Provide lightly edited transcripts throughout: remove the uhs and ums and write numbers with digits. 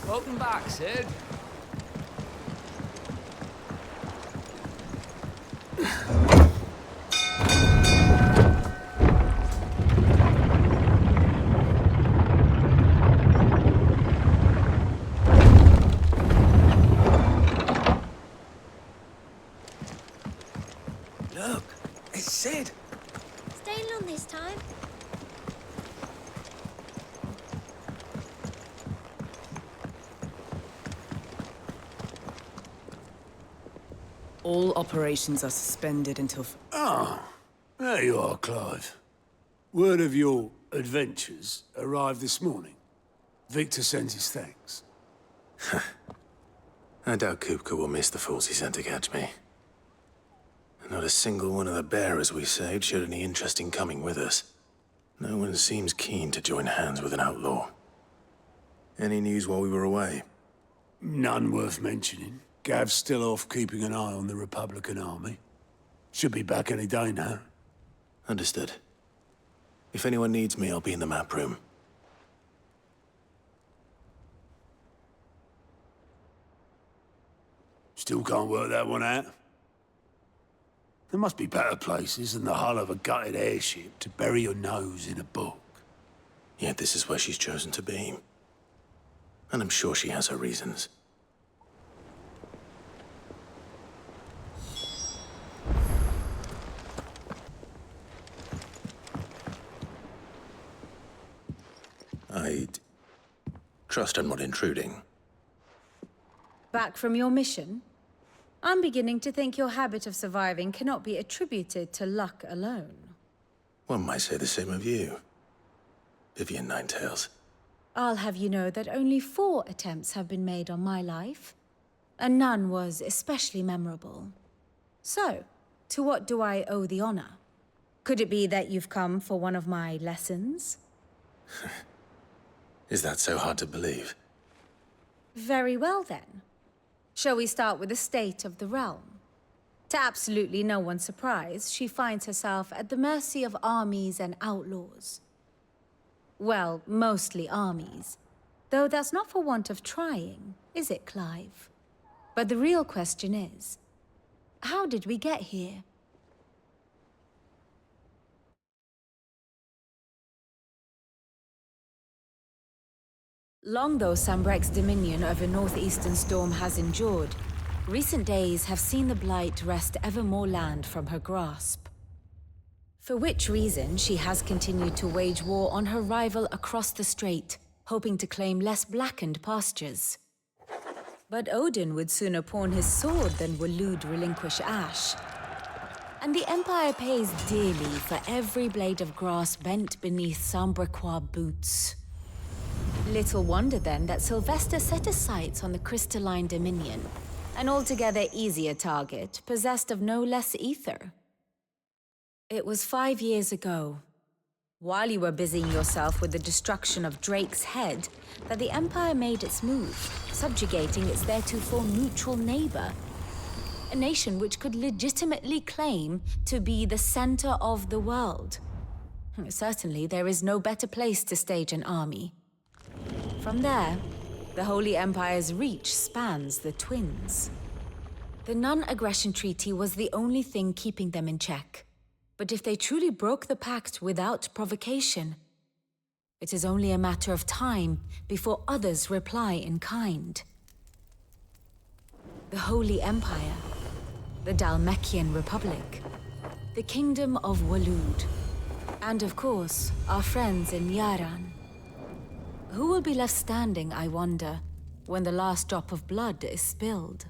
Welcome back, Sid. Look, it's Sid. Staying long this time? All operations are suspended until... Ah, there you are, Clive. Word of your adventures arrived this morning. Victor sends his thanks. I doubt Kupka will miss the fools he sent to catch me. Not a single one of the bearers we saved showed any interest in coming with us. No one seems keen to join hands with an outlaw. Any news while we were away? None worth mentioning. Gav's still off keeping an eye on the Republican army. Should be back any day now. Understood. If anyone needs me, I'll be in the map room. Still can't work that one out. There must be better places than the hull of a gutted airship to bury your nose in a book. Yet this is where she's chosen to be. And I'm sure she has her reasons. I'd trust I'm not intruding. Back from your mission? I'm beginning to think your habit of surviving cannot be attributed to luck alone. One might say the same of you, Vivian Ninetails. I'll have you know that only 4 attempts have been made on my life, and none was especially memorable. So, to what do I owe the honor? Could it be that you've come for one of my lessons? Is that so hard to believe? Very well then. Shall we start with the state of the realm? To absolutely no one's surprise, she finds herself at the mercy of armies and outlaws. Well, mostly armies. Though that's not for want of trying, is it, Clive? But the real question is, how did we get here? Long though Sambrek's dominion over northeastern Storm has endured, recent days have seen the Blight wrest ever more land from her grasp. For which reason, she has continued to wage war on her rival across the strait, hoping to claim less blackened pastures. But Odin would sooner pawn his sword than Waloed relinquish Ash. And the Empire pays dearly for every blade of grass bent beneath Sambrequois boots. Little wonder then that Sylvester set his sights on the crystalline dominion, an altogether easier target, possessed of no less ether. It was 5 years ago, while you were busying yourself with the destruction of Drake's head, that the Empire made its move, subjugating its theretofore neutral neighbor. A nation which could legitimately claim to be the center of the world. Certainly, there is no better place to stage an army. From there, the Holy Empire's reach spans the Twins. The non-aggression treaty was the only thing keeping them in check. But if they truly broke the pact without provocation, it is only a matter of time before others reply in kind. The Holy Empire, the Dhalmekian Republic, the Kingdom of Waloed, and of course, our friends in Yaran. Who will be left standing, I wonder, when the last drop of blood is spilled?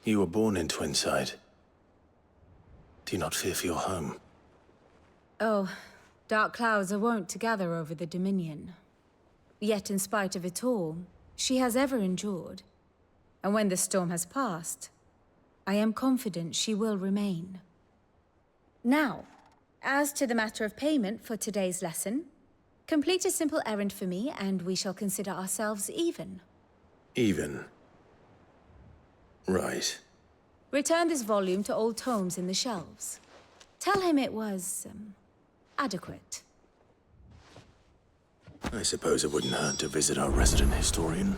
You were born in Twinside. Do you not fear for your home? Oh, dark clouds are wont to gather over the Dominion. Yet in spite of it all, she has ever endured. And when the storm has passed, I am confident she will remain. Now, as to the matter of payment for today's lesson, complete a simple errand for me and we shall consider ourselves even. Even? Right. Return this volume to old tomes in the shelves. Tell him it was, adequate. I suppose it wouldn't hurt to visit our resident historian.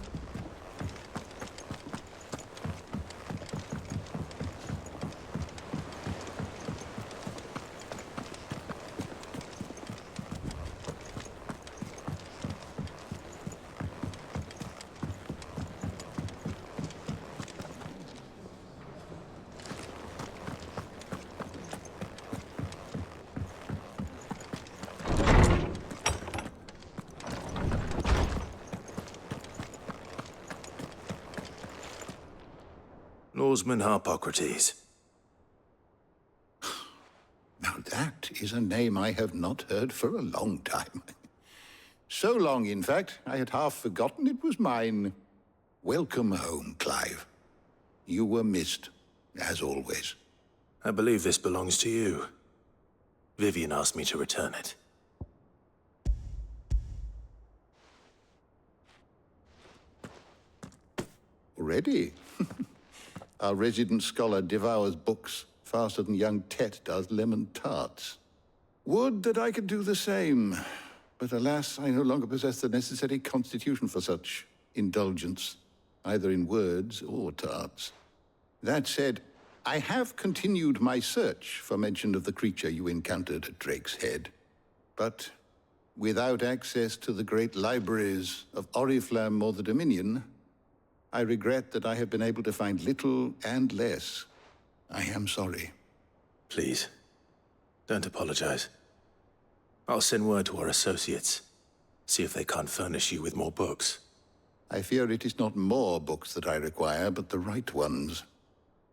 Swordsman Harpocrates. Now that is a name I have not heard for a long time. So long, in fact, I had half forgotten it was mine. Welcome home, Clive. You were missed, as always. I believe this belongs to you. Vivian asked me to return it. Already? Our resident scholar devours books faster than young Tet does lemon tarts. Would that I could do the same. But alas, I no longer possess the necessary constitution for such indulgence, either in words or tarts. That said, I have continued my search for mention of the creature you encountered at Drake's Head. But without access to the great libraries of Oriflamme or the Dominion, I regret that I have been able to find little and less. I am sorry. Please, don't apologize. I'll send word to our associates. See if they can't furnish you with more books. I fear it is not more books that I require, but the right ones.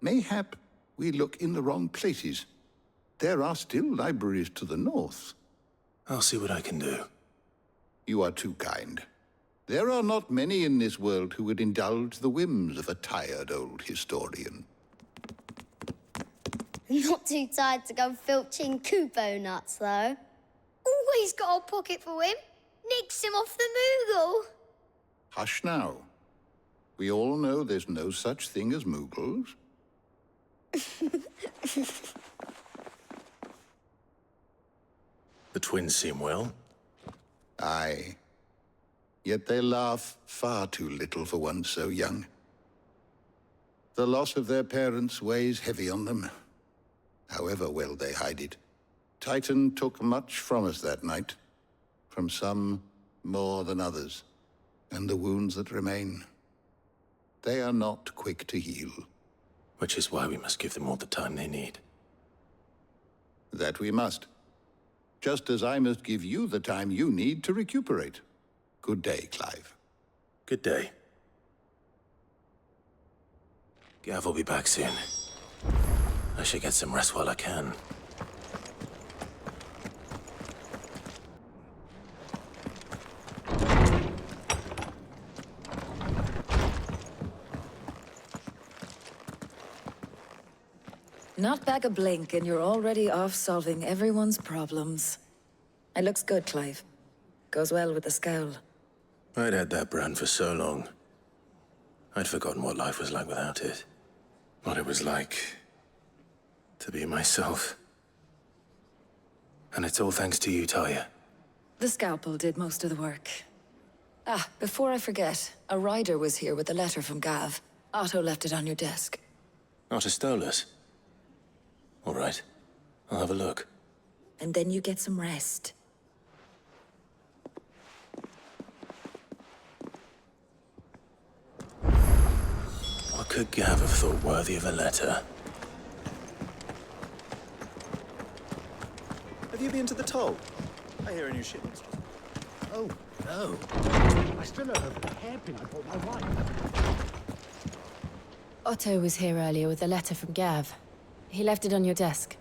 Mayhap we look in the wrong places. There are still libraries to the north. I'll see what I can do. You are too kind. There are not many in this world who would indulge the whims of a tired old historian. Not too tired to go filching Kupo nuts, though. Always got a pocket for him. Nicks him off the Moogle. Hush now. We all know there's no such thing as Moogles. The twins seem well. Aye. Yet they laugh far too little for one so young. The loss of their parents weighs heavy on them, however well they hide it. Titan took much from us that night, from some more than others, and the wounds that remain, they are not quick to heal. Which is why we must give them all the time they need. That we must. Just as I must give you the time you need to recuperate. Good day, Clive. Good day. Gav will be back soon. I should get some rest while I can. Not back a blink and you're already off solving everyone's problems. It looks good, Clive. Goes well with the scowl. I'd had that brand for so long. I'd forgotten what life was like without it. What it was like to be myself. And it's all thanks to you, Talia. The scalpel did most of the work. Ah, before I forget, a rider was here with a letter from Gav. Otto left it on your desk. Otter stole us. All right. I'll have a look. And then you get some rest. What could Gav have thought worthy of a letter? Have you been to the toll? I hear a new shipment's just... Oh, no. I still don't have the hairpin I bought my wife. Otto was here earlier with a letter from Gav. He left it on your desk.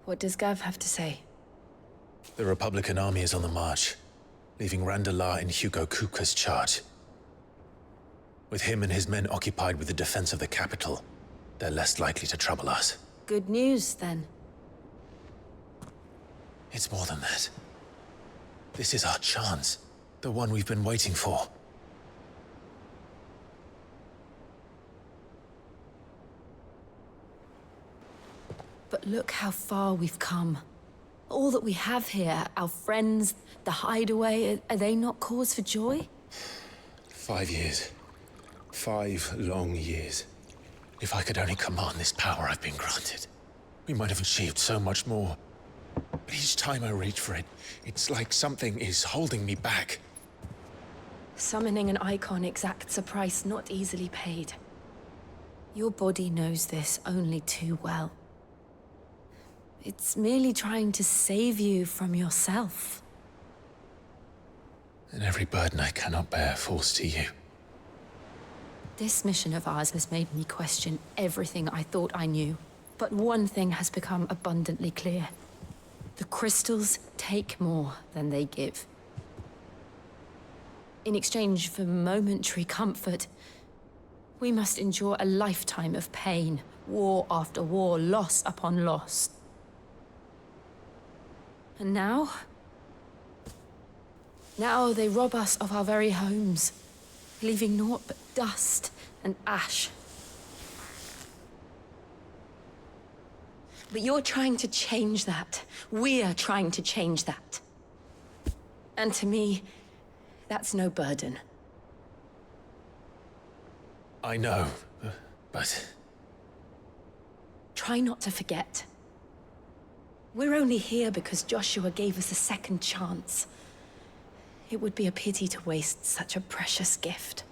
What does Gav have to say? The Republican army is on the march, leaving Randalar in Hugo Kuka's charge. With him and his men occupied with the defense of the capital, they're less likely to trouble us. Good news, then. It's more than that. This is our chance. The one we've been waiting for. But look how far we've come. All that we have here, our friends, the hideaway, are they not cause for joy? 5 years. 5 long years. If I could only command this power I've been granted, we might have achieved so much more. But each time I reach for it, it's like something is holding me back. Summoning an Eikon exacts a price not easily paid. Your body knows this only too well. It's merely trying to save you from yourself. And every burden I cannot bear falls to you. This mission of ours has made me question everything I thought I knew. But one thing has become abundantly clear. The crystals take more than they give. In exchange for momentary comfort, we must endure a lifetime of pain, war after war, loss upon loss. And now? Now they rob us of our very homes, leaving naught but dust and ash. But you're trying to change that. We're trying to change that. And to me, that's no burden. I know, but... Try not to forget. We're only here because Joshua gave us a second chance. It would be a pity to waste such a precious gift.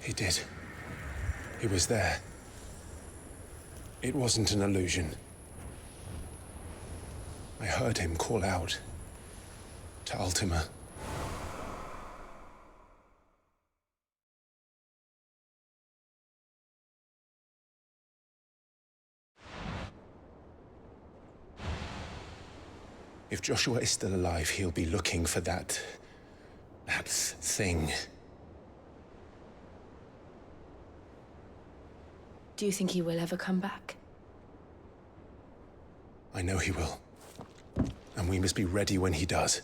He did. He was there. It wasn't an illusion. I heard him call out to Ultima. If Joshua is still alive, he'll be looking for that thing. Do you think he will ever come back? I know he will. And we must be ready when he does.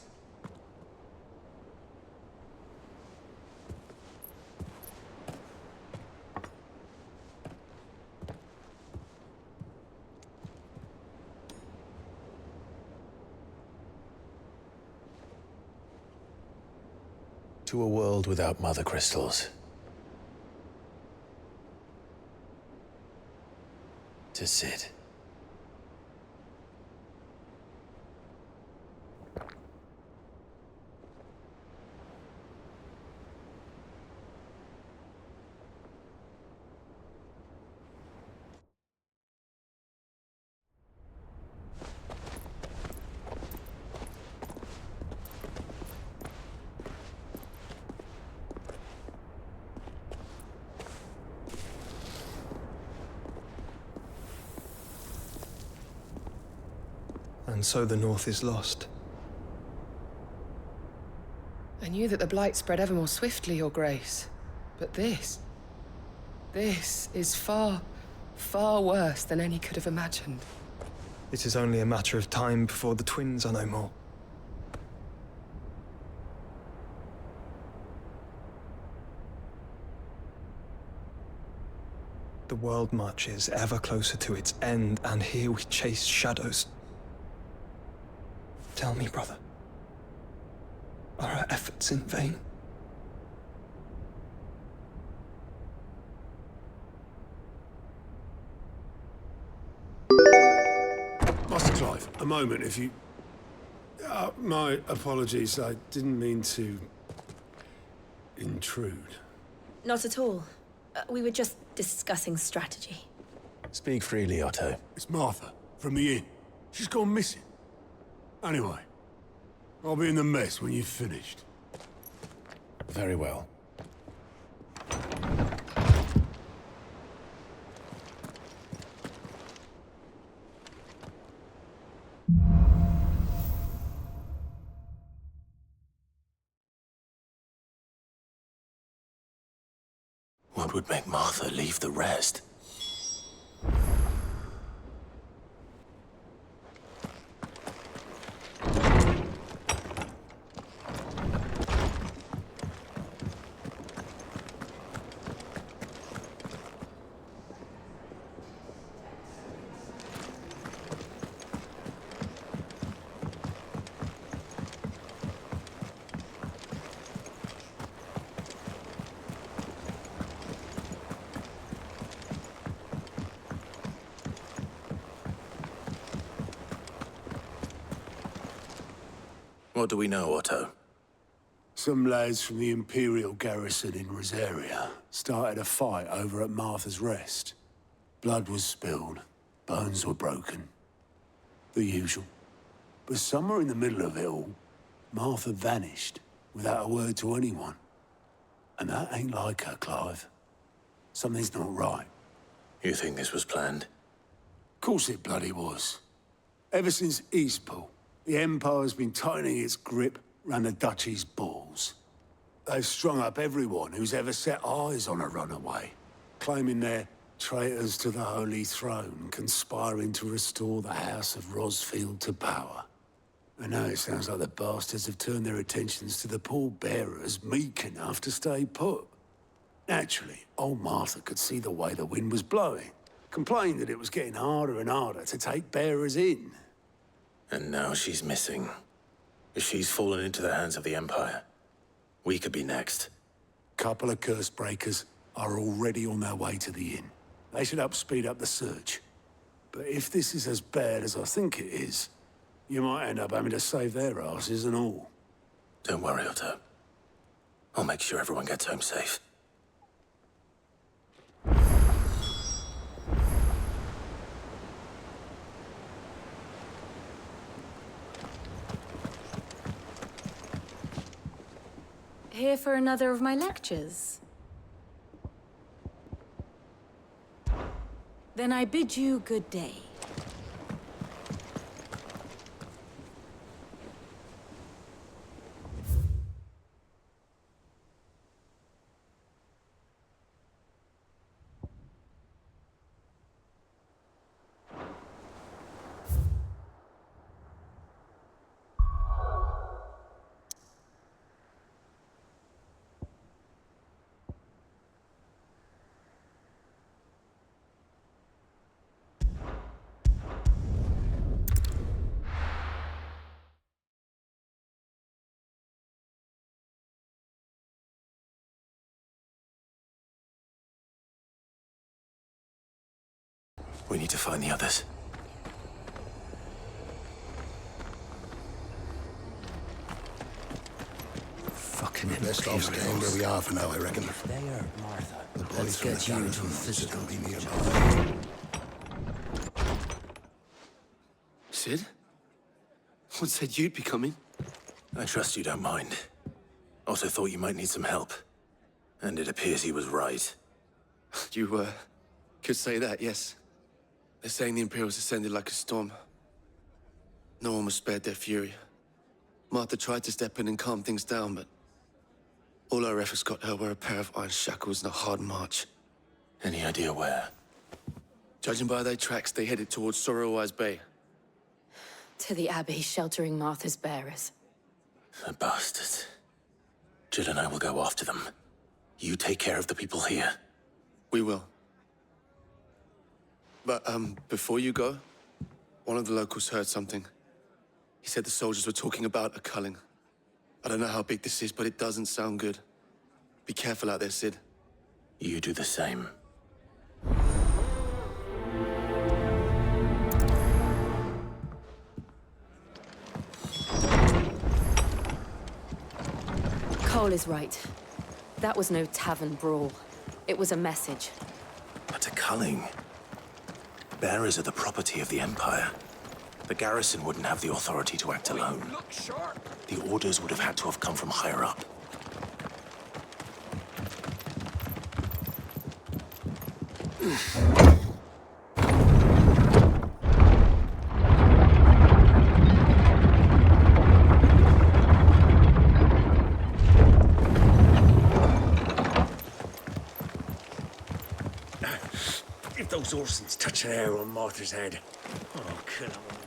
To a world without Mothercrystals. To Sid. And so the North is lost. I knew that the Blight spread ever more swiftly, Your Grace. But this is far, far worse than any could have imagined. It is only a matter of time before the twins are no more. The world marches ever closer to its end, and here we chase shadows. Tell me, brother, are our efforts in vain? Master Clive, a moment, if you... my apologies, I didn't mean to... intrude. Not at all. We were just discussing strategy. Speak freely, Otto. It's Martha, from the inn. She's gone missing. Anyway, I'll be in the mess when you've finished. Very well. What would make Martha leave the rest? What do we know, Otto? Some lads from the Imperial garrison in Rosaria started a fight over at Martha's Rest. Blood was spilled, bones were broken. The usual. But somewhere in the middle of it all, Martha vanished without a word to anyone. And that ain't like her, Clive. Something's not right. You think this was planned? Of course it bloody was. Ever since Eastpool, the Empire's been tightening its grip round the Duchy's balls. They've strung up everyone who's ever set eyes on a runaway, claiming they're traitors to the Holy Throne, conspiring to restore the House of Rosfield to power. And now it sounds like the bastards have turned their attentions to the pallbearers meek enough to stay put. Naturally, old Martha could see the way the wind was blowing, complained that it was getting harder and harder to take bearers in. And now she's missing. If she's fallen into the hands of the Empire, we could be next. Couple of curse breakers are already on their way to the inn. They should help speed up the search. But if this is as bad as I think it is, you might end up having to save their asses and all. Don't worry, Otto. I'll make sure everyone gets home safe. Here for another of my lectures? Then I bid you good day. We need to find the others. Fucking Best off staying where we are for now, I reckon. If they are Martha, The boys let's from get the you garrison to a will physical be nearby. nearby. Sid? What said you'd be coming? I trust you don't mind. Also thought you might need some help. And it appears he was right. You, could say that, yes. They're saying the Imperials ascended like a storm. No one was spared their fury. Martha tried to step in and calm things down, but all our efforts got her were a pair of iron shackles and a hard march. Any idea where? Judging by their tracks, they headed towards Sorrowwise Bay. To the Abbey sheltering Martha's bearers. The bastards. Jill and I will go after them. You take care of the people here. We will. But, before you go, one of the locals heard something. He said the soldiers were talking about a culling. I don't know how big this is, but it doesn't sound good. Be careful out there, Sid. You do the same. Cole is right. That was no tavern brawl. It was a message. But a culling. Bearers are the property of the Empire. The garrison wouldn't have the authority to act alone. Look sharp! The orders would have had to have come from higher up. If those Orsons touch an hair on Martha's head, I'll kill them all.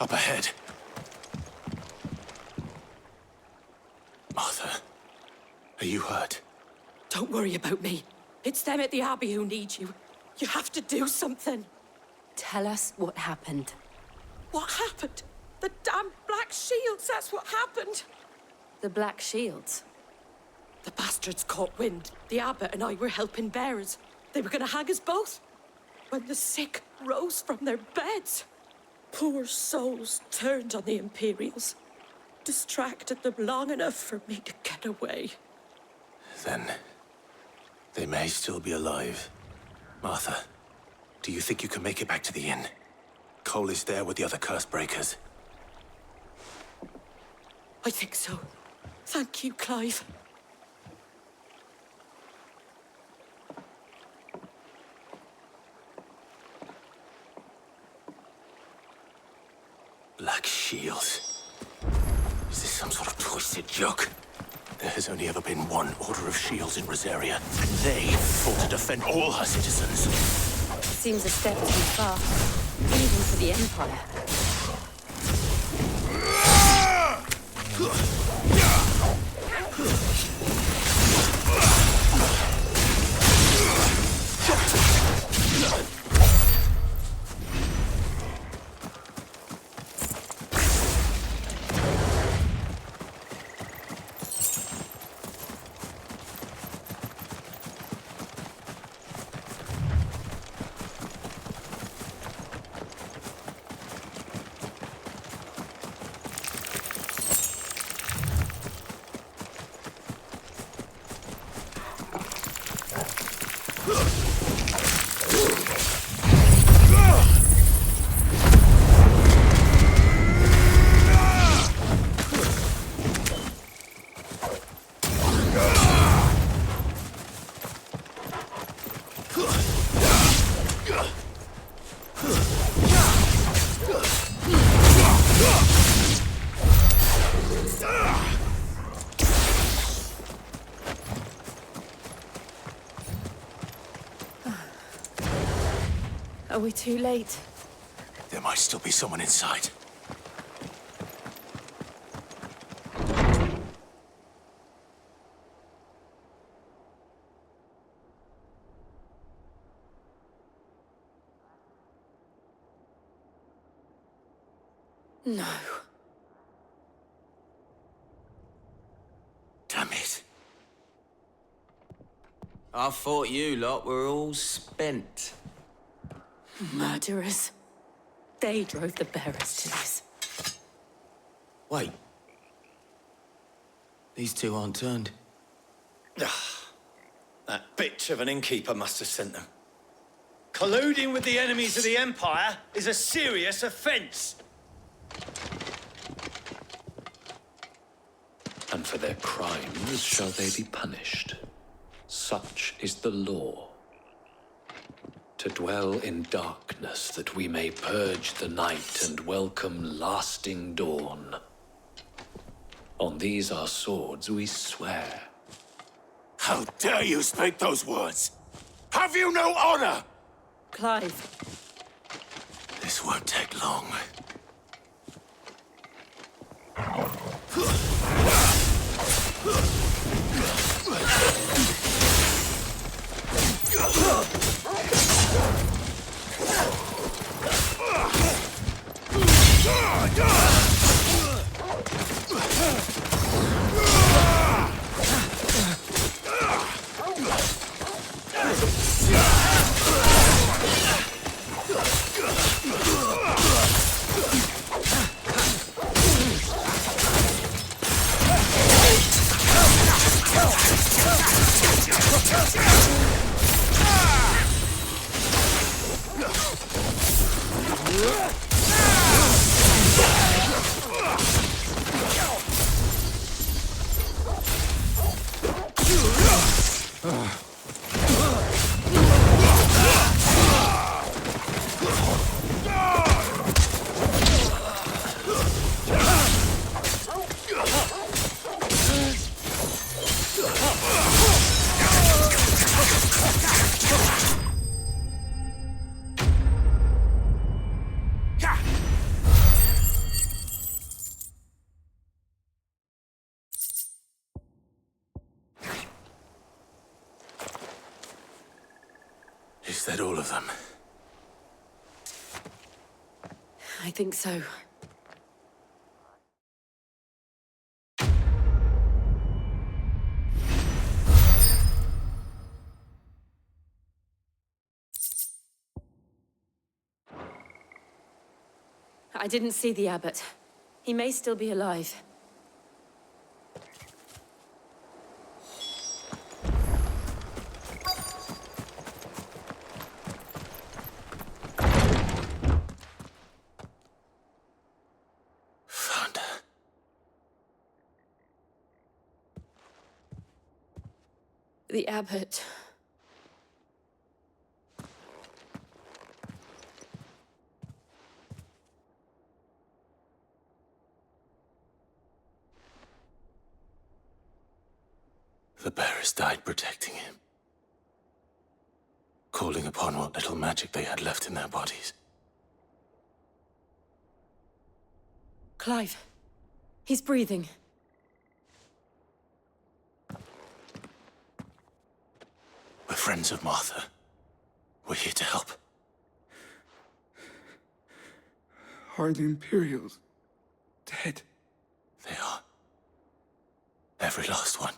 Up ahead. Martha, are you hurt? Don't worry about me. It's them at the Abbey who need you. You have to do something. Tell us what happened. What happened? The damn Black Shields, that's what happened. The Black Shields? The bastards caught wind. The Abbot and I were helping bearers. They were gonna hang us both. When the sick rose from their beds. Poor souls turned on the Imperials. Distracted them long enough for me to get away. Then they may still be alive. Martha, do you think you can make it back to the inn? Cole is there with the other curse breakers. I think so. Thank you, Clive. Black Shields. Is this some sort of twisted joke? There has only ever been one Order of Shields in Rosaria, and they fought to defend all her citizens. Seems a step too far, even for the Empire. Are we too late? There might still be someone inside. No. Damn it. I thought you lot were all spent. Murderers. They drove the bearers to this. Wait. These two aren't turned. That bitch of an innkeeper must have sent them. Colluding with the enemies of the Empire is a serious offense. And for their crimes shall they be punished. Such is the law. To dwell in darkness that we may purge the night and welcome lasting dawn. On these our swords we swear. How dare you speak those words? Have you no honor? Clive. This won't take long. that all of them? I think so. I didn't see the abbot. He may still be alive. The abbot. The bearers died protecting him, calling upon what little magic they had left in their bodies. Clive. He's breathing. We're friends of Martha. We're here to help. Are the Imperials dead? They are. Every last one.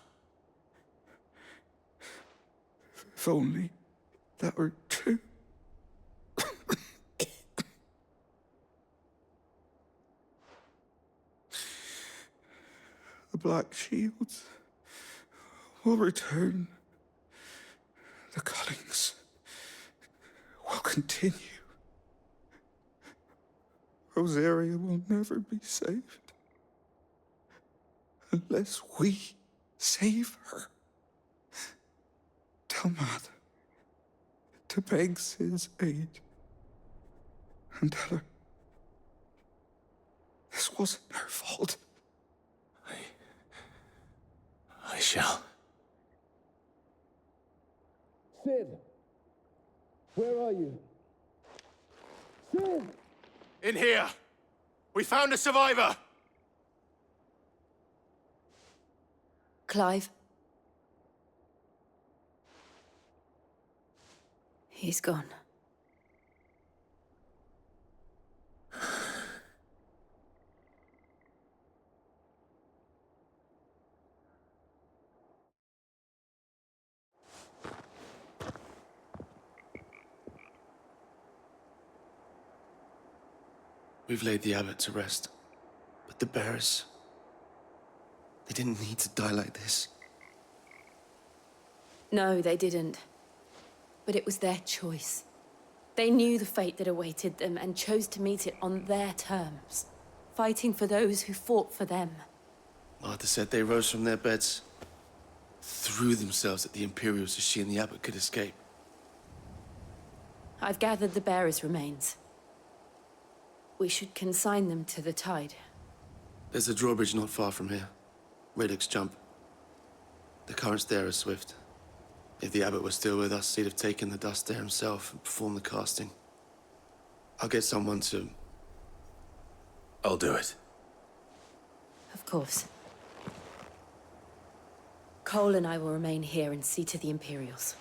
If only that were true. The Black Shields will return. The cuttings will continue. Rosaria will never be saved unless we save her. Tell Matt to beg his aid and tell her this wasn't her fault. I shall. Sid! Where are you? Sid! In here! We found a survivor! Clive. He's gone. We've laid the abbot to rest. But the bearers... they didn't need to die like this. No, they didn't. But it was their choice. They knew the fate that awaited them and chose to meet it on their terms, fighting for those who fought for them. Martha said they rose from their beds, threw themselves at the Imperials so she and the abbot could escape. I've gathered the bearers' remains. We should consign them to the tide. There's a drawbridge not far from here. Radix jump. The currents there are swift. If the abbot was still with us, he'd have taken the dust there himself and performed the casting. I'll get someone to... I'll do it. Of course. Cole and I will remain here and see to the Imperials.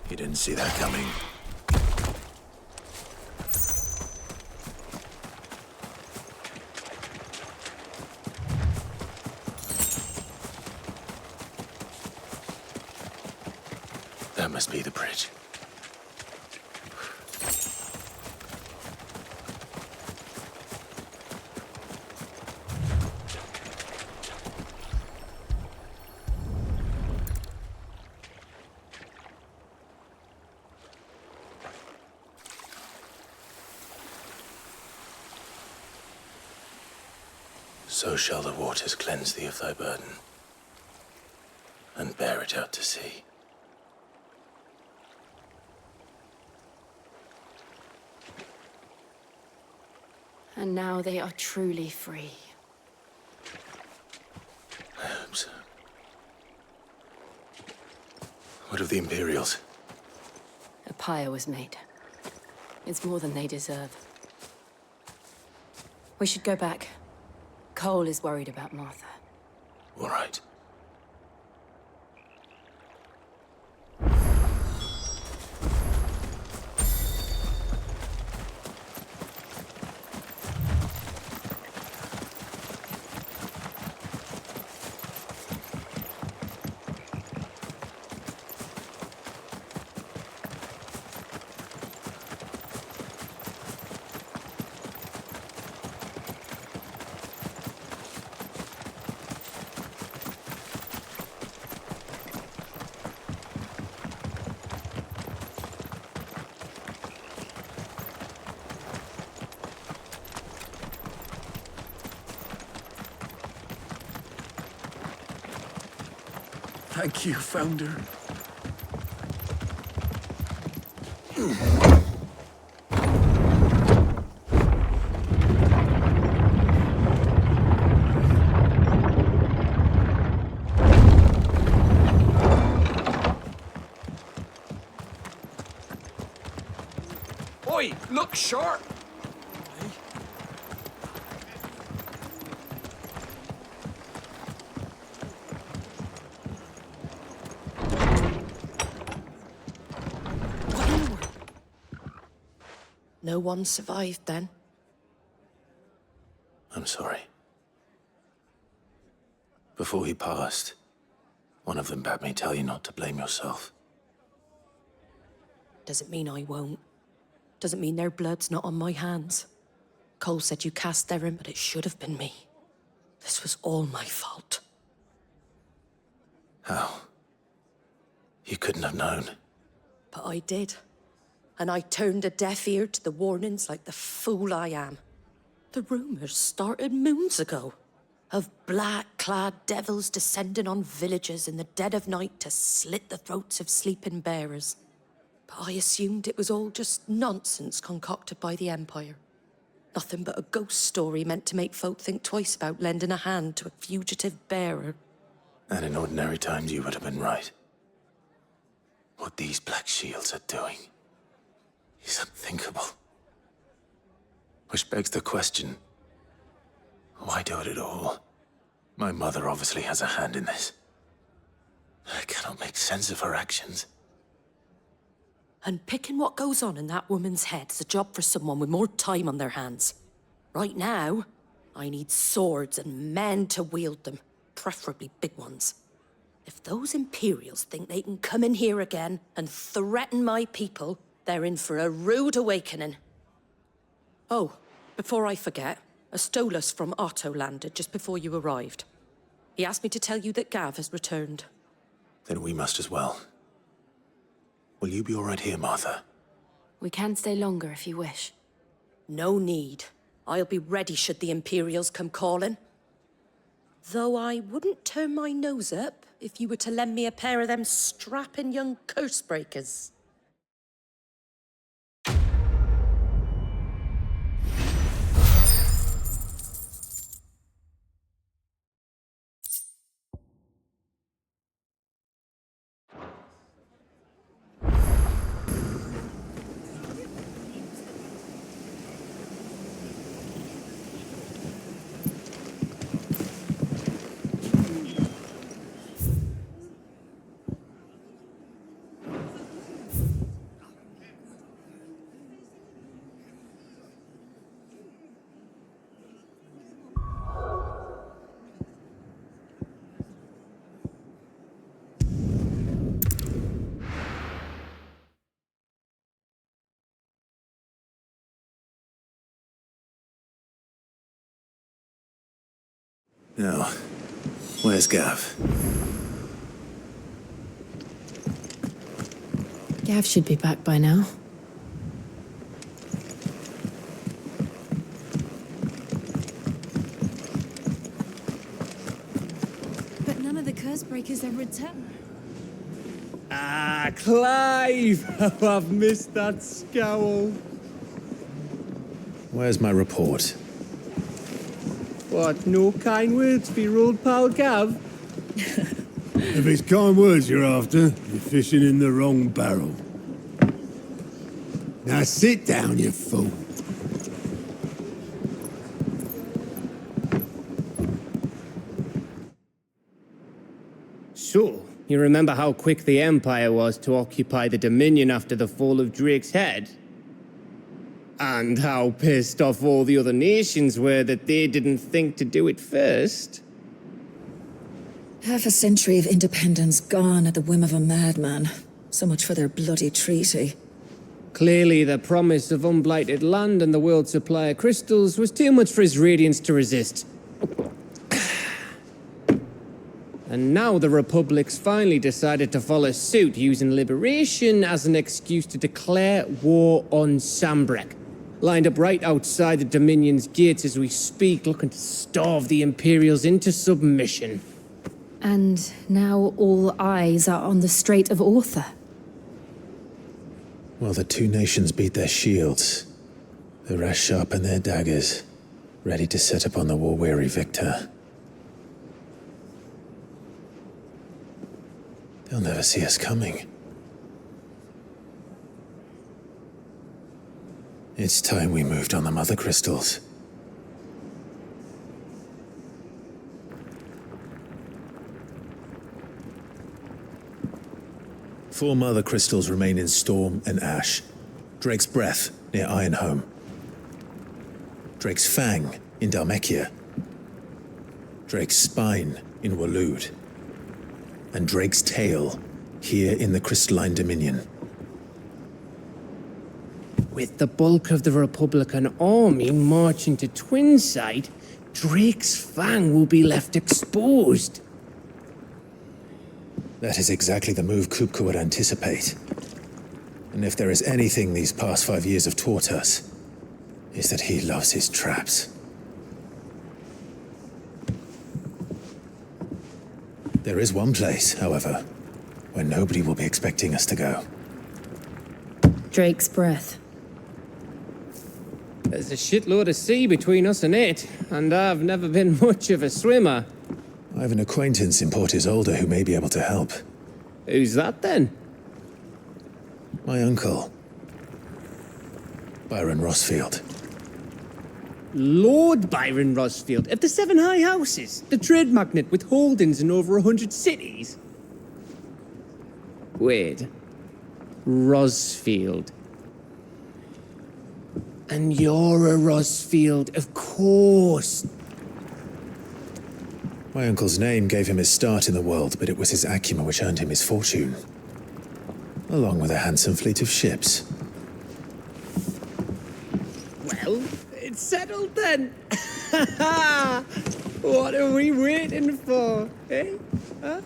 You didn't see that coming. That must be the bridge. So shall the waters cleanse thee of thy burden, and bear it out to sea. And now they are truly free. I hope so. What of the Imperials? A pyre was made. It's more than they deserve. We should go back. Cole is worried about Martha. All right. Thank you, Founder. Oi, look sharp! No one survived then? I'm sorry. Before he passed, one of them bade me tell you not to blame yourself. Doesn't mean I won't. Doesn't mean their blood's not on my hands. Cole said you cast Theron, but it should have been me. This was all my fault. How? You couldn't have known. But I did. And I turned a deaf ear to the warnings like the fool I am. The rumors started moons ago. Of black-clad devils descending on villages in the dead of night to slit the throats of sleeping bearers. But I assumed it was all just nonsense concocted by the Empire. Nothing but a ghost story meant to make folk think twice about lending a hand to a fugitive bearer. And in ordinary times you would have been right. What these Black Shields are doing is unthinkable. Which begs the question, why do it at all? My mother obviously has a hand in this. I cannot make sense of her actions. And picking what goes on in that woman's head is a job for someone with more time on their hands. Right now, I need swords and men to wield them, preferably big ones. If those Imperials think they can come in here again and threaten my people, they're in for a rude awakening. Oh, before I forget, A Stolas from Otto landed just before you arrived. He asked me to tell you that Gav has returned. Then we must as well. Will you be all right here, Martha? We can stay longer if you wish. No need. I'll be ready should the Imperials come calling. Though I wouldn't turn my nose up if you were to lend me a pair of them strapping young curse-breakers. Now, where's Gav? Gav should be back by now. But none of the curse breakers have returned. Ah, Clive! Oh, I've missed that scowl. Where's my report? What, no kind words for your old pal Gav? If it's kind words you're after, you're fishing in the wrong barrel. Now sit down, you fool. So, you remember how quick the Empire was to occupy the Dominion after the fall of Drake's head? And how pissed off all the other nations were that they didn't think to do it first? Half a century of independence gone at the whim of a madman. So much for their bloody treaty. Clearly, the promise of unblighted land and the world's supply of crystals was too much for his radiance to resist. And now the Republic's finally decided to follow suit, using liberation as an excuse to declare war on Sambrek. Lined up right outside the Dominion's gates as we speak, looking to starve the Imperials into submission. And now all eyes are on the Strait of Author. Well, the two nations beat their shields. The rest sharpen their daggers, ready to set upon the war-weary victor. They'll never see us coming. It's time we moved on the Mothercrystals. Four Mothercrystals remain in Storm and Ash. Drake's Breath near Ironhome. Drake's Fang in Dhalmekia. Drake's Spine in Waloed. And Drake's Tail here in the Crystalline Dominion. With the bulk of the Republican army marching to Twinside, Drake's Fang will be left exposed. That is exactly the move Kupka would anticipate. And if there is anything these past 5 years have taught us, is that he loves his traps. There is one place, however, where nobody will be expecting us to go. Drake's Breath. There's a shitload of sea between us and it, and I've never been much of a swimmer. I have an acquaintance in Port Isolde who may be able to help. Who's that then? My uncle, Byron Rosfield. Lord Byron Rosfield of the Seven High Houses, the trade magnate with holdings in over 100 cities. Wait, Rosfield. And you're a Rosfield, of course. My uncle's name gave him his start in the world, but it was his acumen which earned him his fortune. Along with a handsome fleet of ships. Well, it's settled then. What are we waiting for, eh? Huh?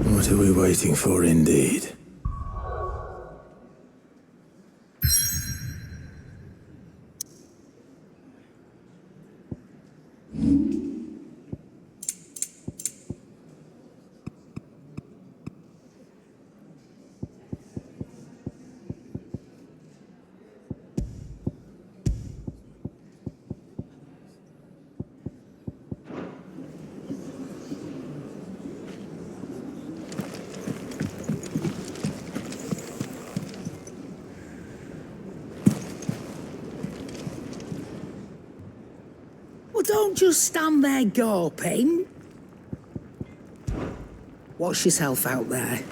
What are we waiting for, indeed? Well, don't just stand there gawping. Wash yourself out there.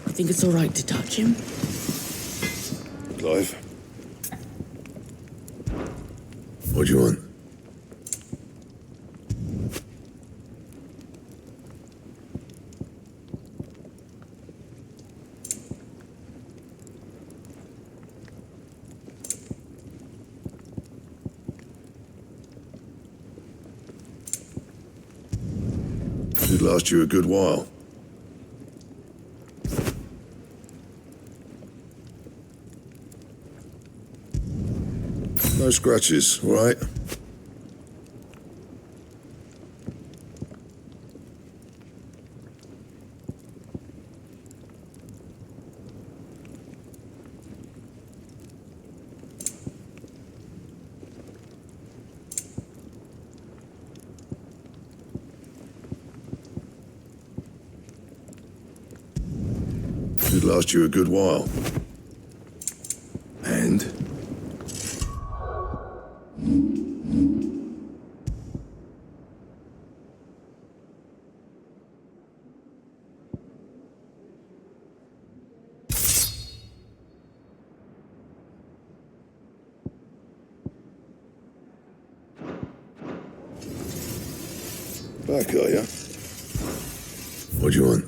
I think it's all right to touch him. Clive? What do you want? Should last you a good while. No scratches, all right? Should last you a good while. And? Back, are ya? What do you want?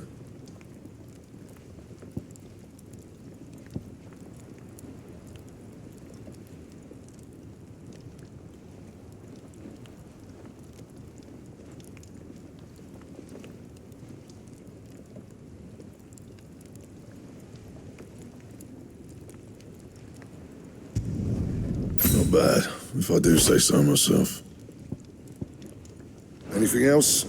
Not bad, if I do say so myself. Anything else?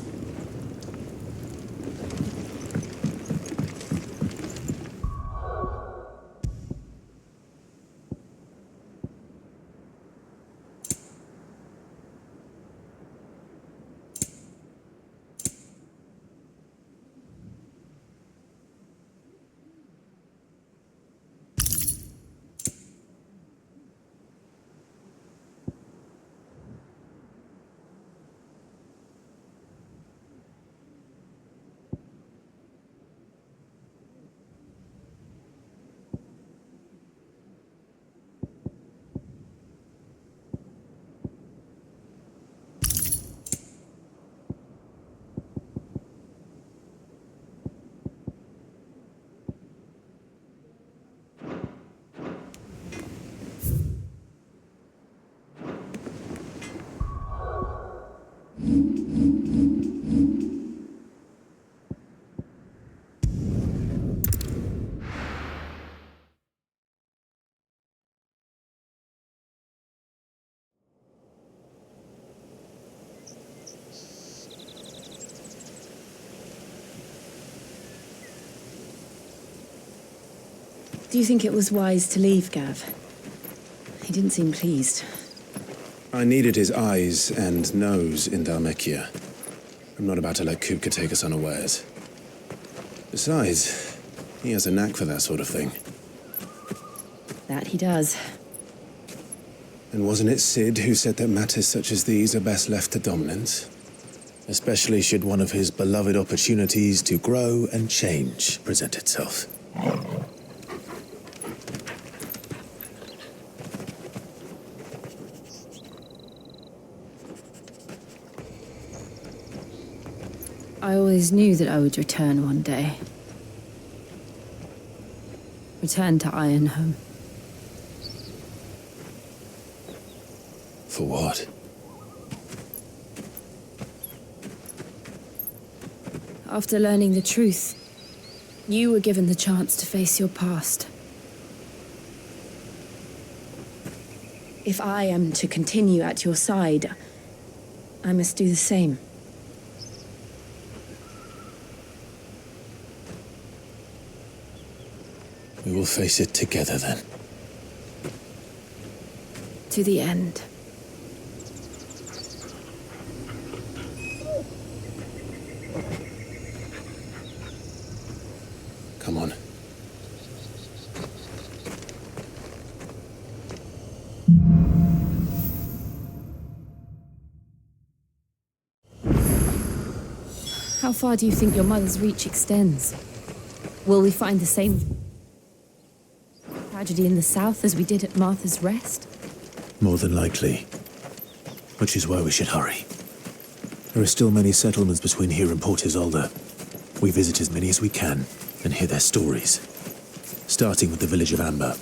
Do you think it was wise to leave, Gav? He didn't seem pleased. I needed his eyes and nose in Dhalmekia. I'm not about to let Kupka take us unawares. Besides, he has a knack for that sort of thing. That he does. And wasn't it Sid who said that matters such as these are best left to dominance? Especially should one of his beloved opportunities to grow and change present itself. I always knew that I would return one day. Return to Ironhome. For what? After learning the truth, you were given the chance to face your past. If I am to continue at your side, I must do the same. We will face it together then. To the end. Come on. How far do you think your mother's reach extends? Will we find the same tragedy in the south as we did at Martha's Rest? More than likely. Which is why we should hurry. There are still many settlements between here and Port Isolde. We visit as many as we can and hear their stories. Starting with the village of Amber.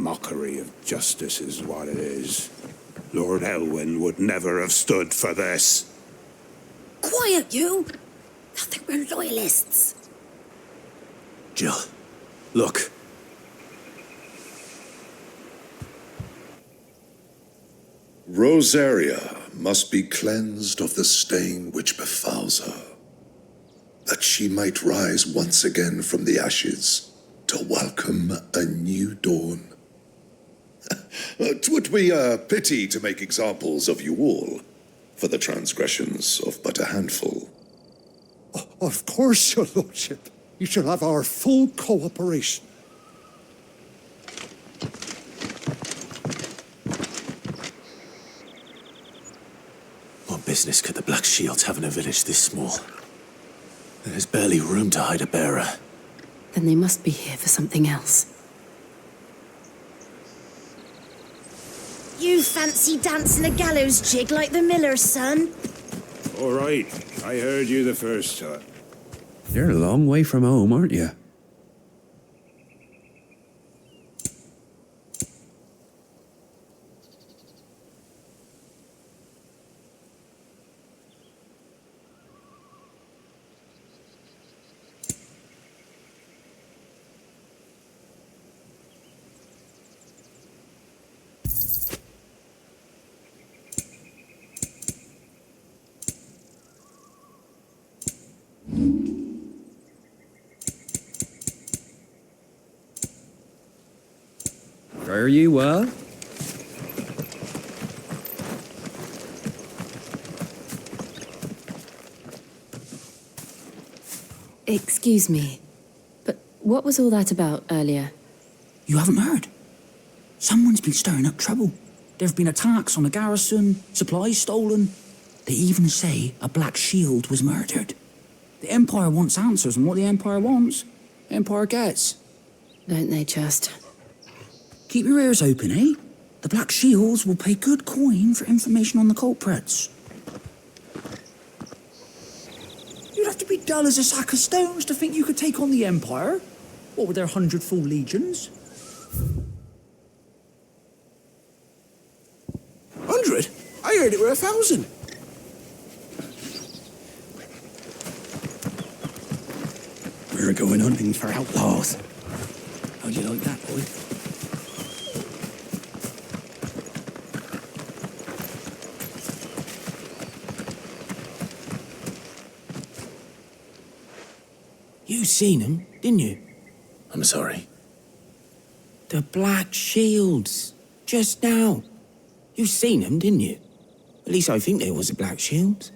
Mockery of justice is what it is. Lord Elwyn would never have stood for this. Quiet, you! I think we're loyalists. Jill, look. Rosaria must be cleansed of the stain which befouls her, that she might rise once again from the ashes to welcome a new dawn. 'Twould be a pity to make examples of you all for the transgressions of but a handful. Of course, your lordship. You shall have our full cooperation. What business could the Black Shields have in a village this small? There's barely room to hide a bearer. Then they must be here for something else. You fancy dancing a gallows jig like the miller's son? All right, I heard you the first time. You're a long way from home, aren't you? Fare you well? Excuse me, but what was all that about earlier? You haven't heard? Someone's been stirring up trouble. There've been attacks on the garrison, supplies stolen. They even say a Black Shield was murdered. The Empire wants answers, and what the Empire wants, Empire gets. Don't they just? Keep your ears open, eh? The Black Shields will pay good coin for information on the culprits. You'd have to be dull as a sack of stones to think you could take on the Empire. What with their 100 full legions? 100? I heard it were 1,000. We're going hunting for outlaws. How'd you like that, boy? You seen him, didn't you? I'm sorry. The Black Shields. Just now. You seen them, didn't you? At least I think there was a Black Shields.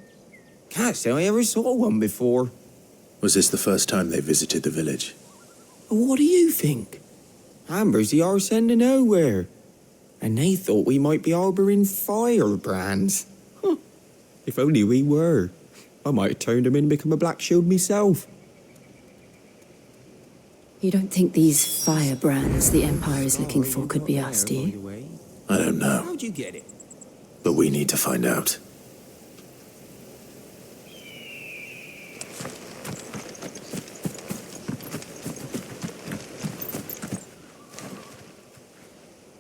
Can't say I ever saw one before. Was this the first time they visited the village? What do you think? Amber's the arse end of nowhere. And they thought we might be harbouring firebrands. Huh. If only we were. I might have turned them in and become a Black Shield myself. You don't think these firebrands the Empire is looking for could be us, do you? I don't know. How'd you get it? But we need to find out.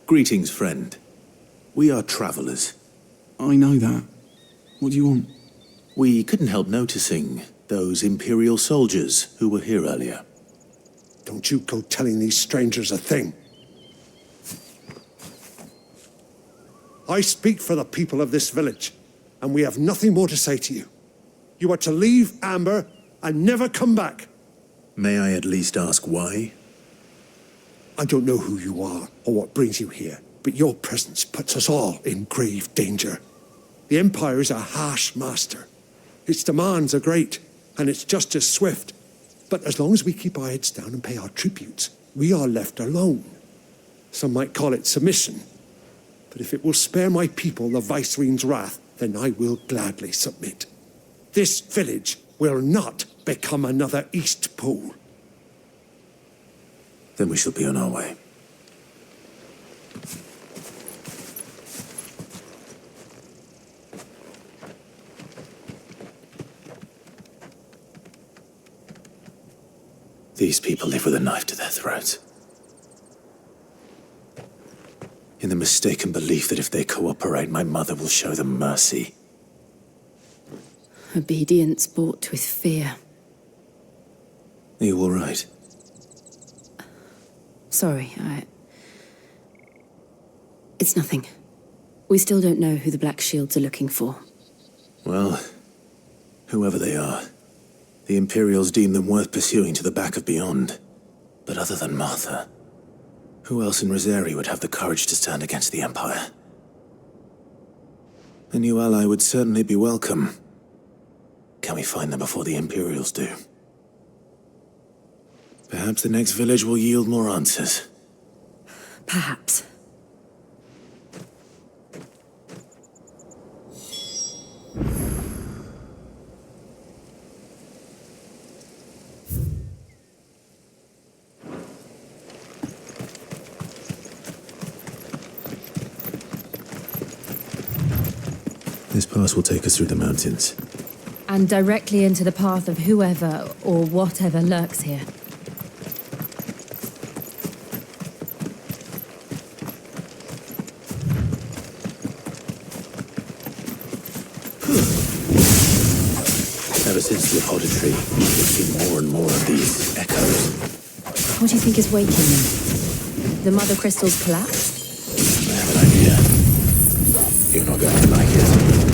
Greetings, friend. We are travelers. I know that. What do you want? We couldn't help noticing those Imperial soldiers who were here earlier. Don't you go telling these strangers a thing. I speak for the people of this village, and we have nothing more to say to you. You are to leave Amber and never come back. May I at least ask why? I don't know who you are or what brings you here, but your presence puts us all in grave danger. The Empire is a harsh master. Its demands are great, and its justice swift. But as long as we keep our heads down and pay our tributes, we are left alone. Some might call it submission. But if it will spare my people the Viceroy's wrath, then I will gladly submit. This village will not become another East Pool. Then we shall be on our way. These people live with a knife to their throats. In the mistaken belief that if they cooperate, my mother will show them mercy. Obedience bought with fear. Are you all right? Sorry, It's nothing. We still don't know who the Black Shields are looking for. Well, whoever they are, the Imperials deem them worth pursuing to the back of beyond. But other than Martha, who else in Rosari would have the courage to stand against the Empire? A new ally would certainly be welcome. Can we find them before the Imperials do? Perhaps the next village will yield more answers. Perhaps. This pass will take us through the mountains. And directly into the path of whoever or whatever lurks here. Ever since the apothecary, we've seen more and more of these echoes. What do you think is waking them? The Mothercrystals collapse? I have an idea. You're not going to like it.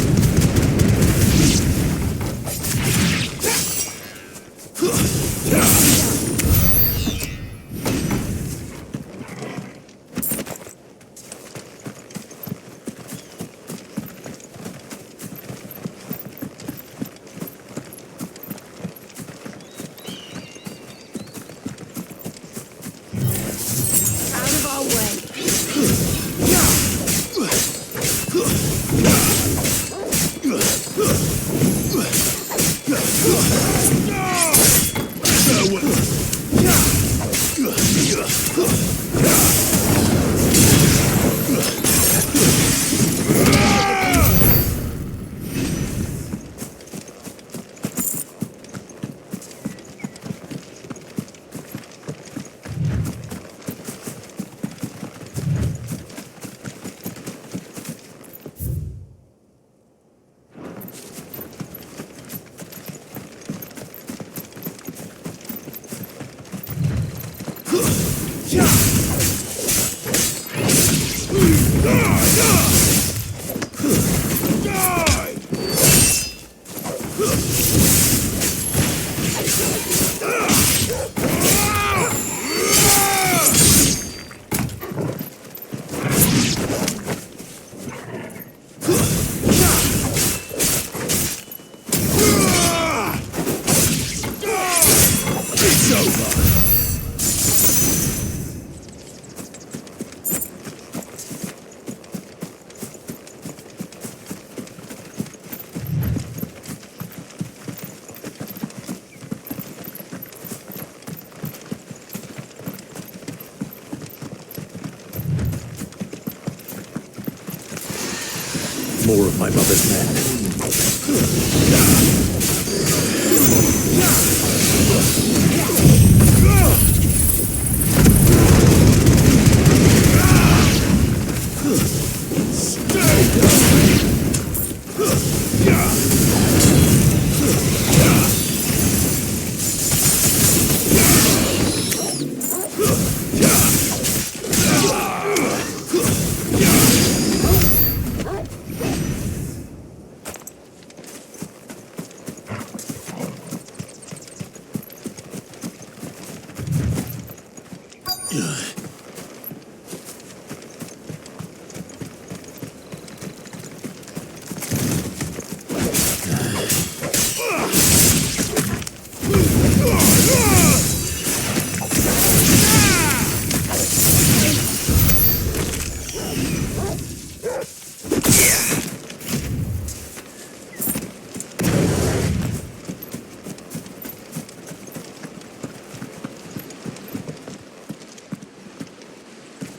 More of my mother's men.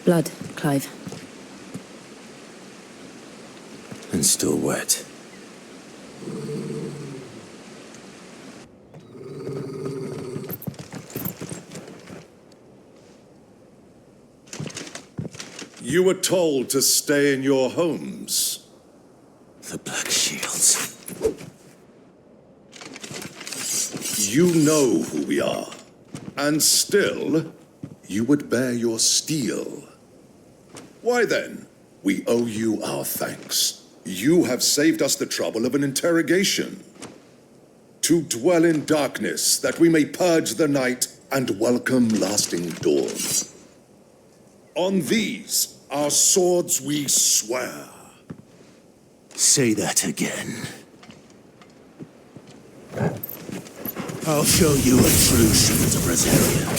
Blood, Clive. And still wet. You were told to stay in your homes. The Black Shields. You know who we are. And still, you would bear your steel. Why then, we owe you our thanks. You have saved us the trouble of an interrogation. To dwell in darkness, that we may purge the night and welcome lasting dawn. On these, our swords we swear. Say that again. I'll show you a true servant of Rosaria.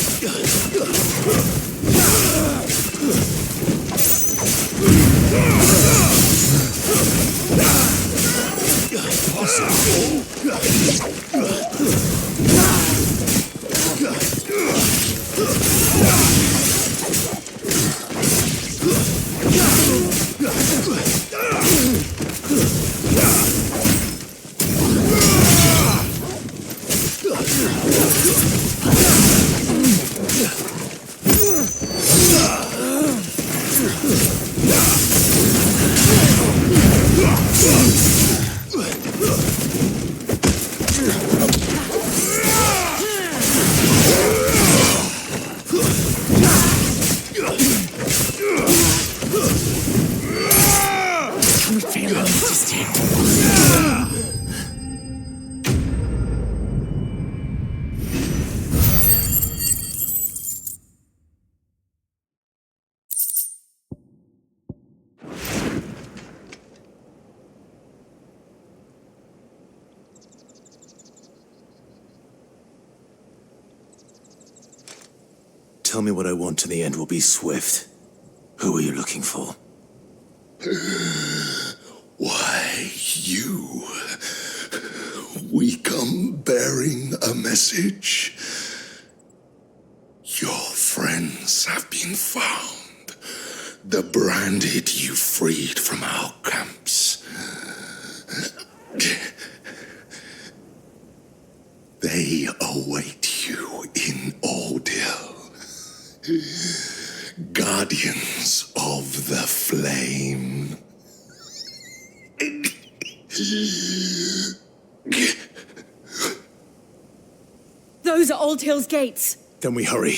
Tell me what I want and the end will be swift. Who are you looking for? Why, you. We come bearing a message. Your friends have been found. The branded you freed from our camps. They await you in Ordeal. Guardians of the Flame. Those are Old Hill's gates. Then we hurry.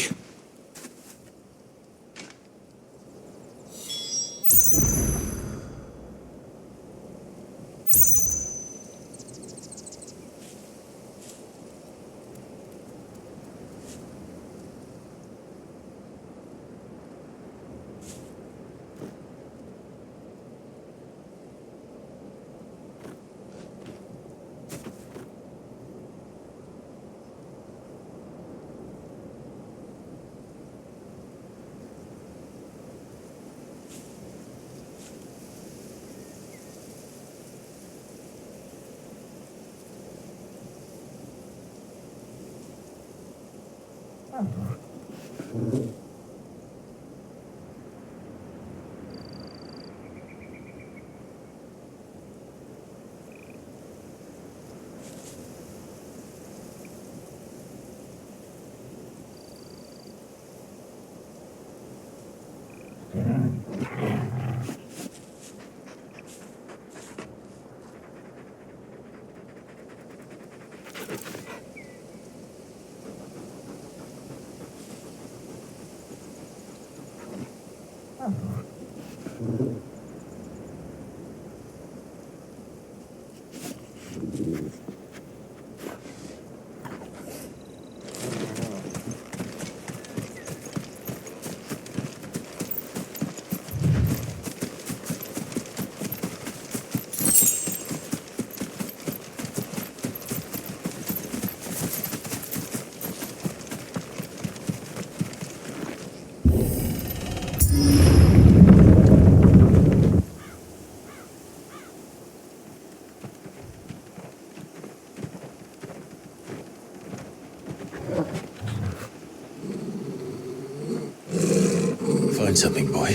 Find something, boy.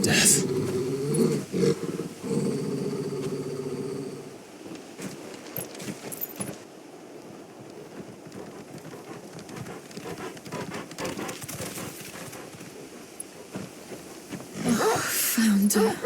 Death. Found her.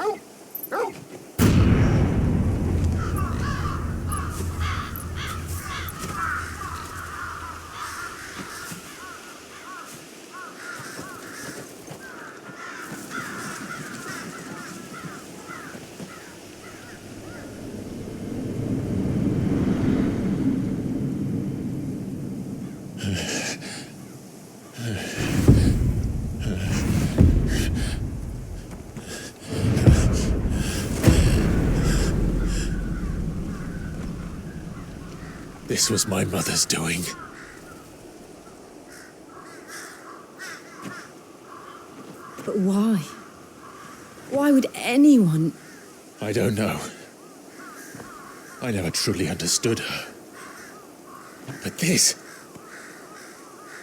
This was my mother's doing. But why? Why would anyone... I don't know. I never truly understood her. But this...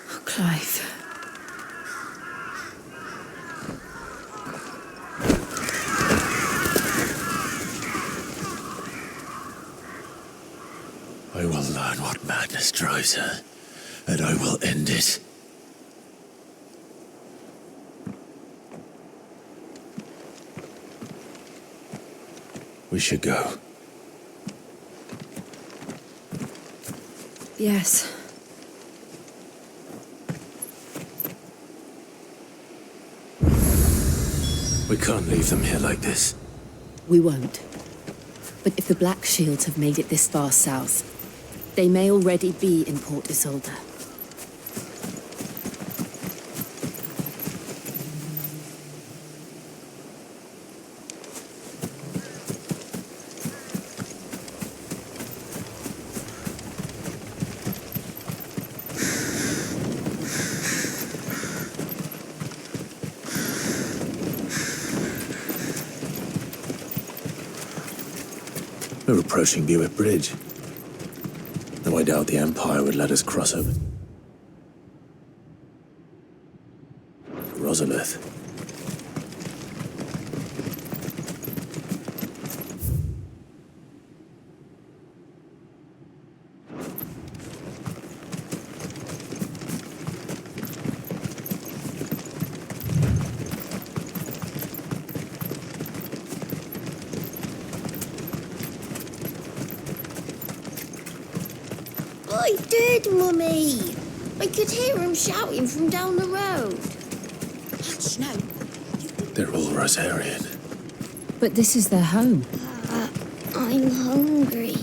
Oh, Clive. I will learn what madness drives her, and I will end it. We should go. Yes. We can't leave them here like this. We won't. But if the Black Shields have made it this far south, they may already be in Port Isolde. We're approaching Buick Bridge. Though I doubt the Empire would let us cross over. Rosalith. I did, Mummy! I could hear him shouting from down the road. Hush, no. They're all Rosarian. But this is their home. I'm hungry.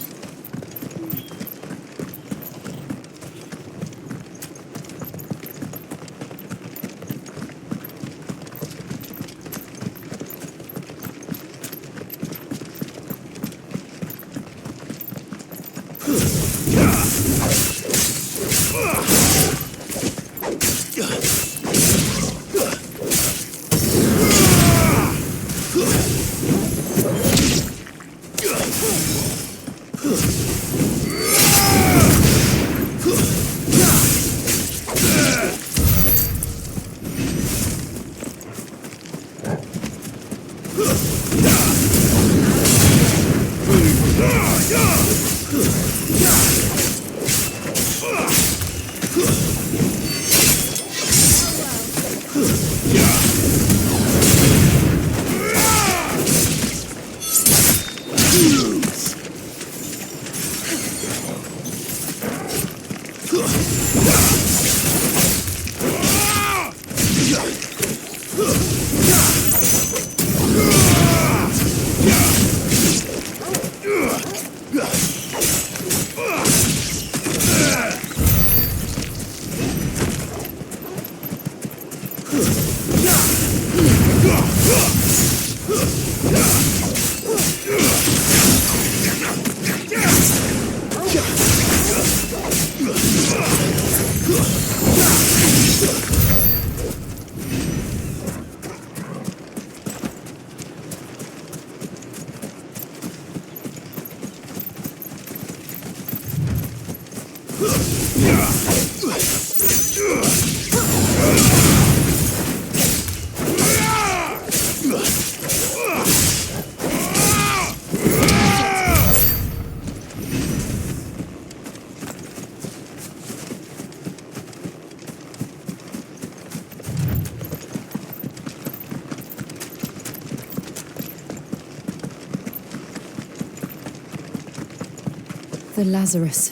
The Lazarus.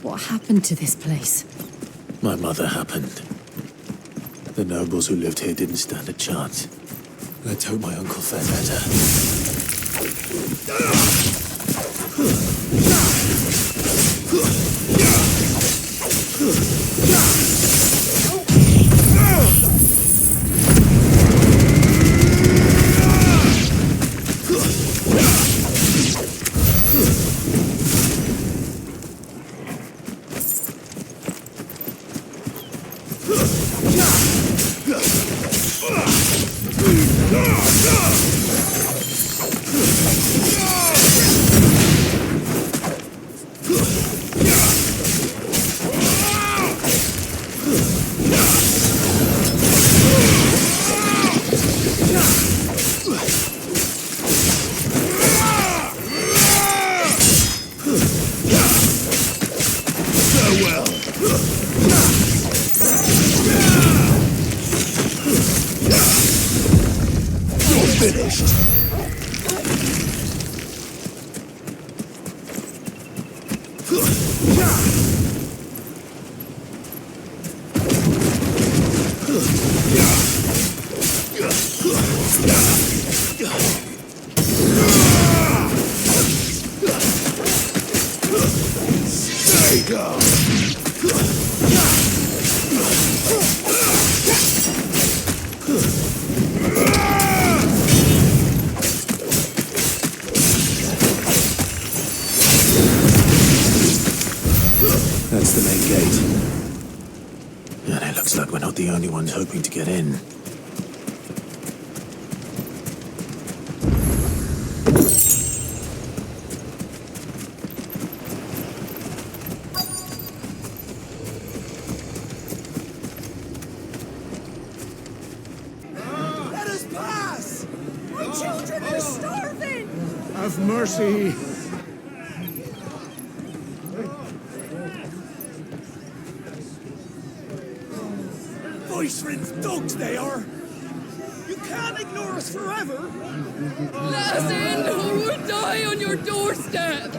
What happened to this place? My mother happened. The nobles who lived here didn't stand a chance. Let's hope my uncle fared That's the main gate. And it looks like we're not the only ones hoping to get in. Let us pass! My children are starving! Have mercy! Voice-rinsed dogs they are! You can't ignore us forever! Let us in, or we'll die on your doorstep!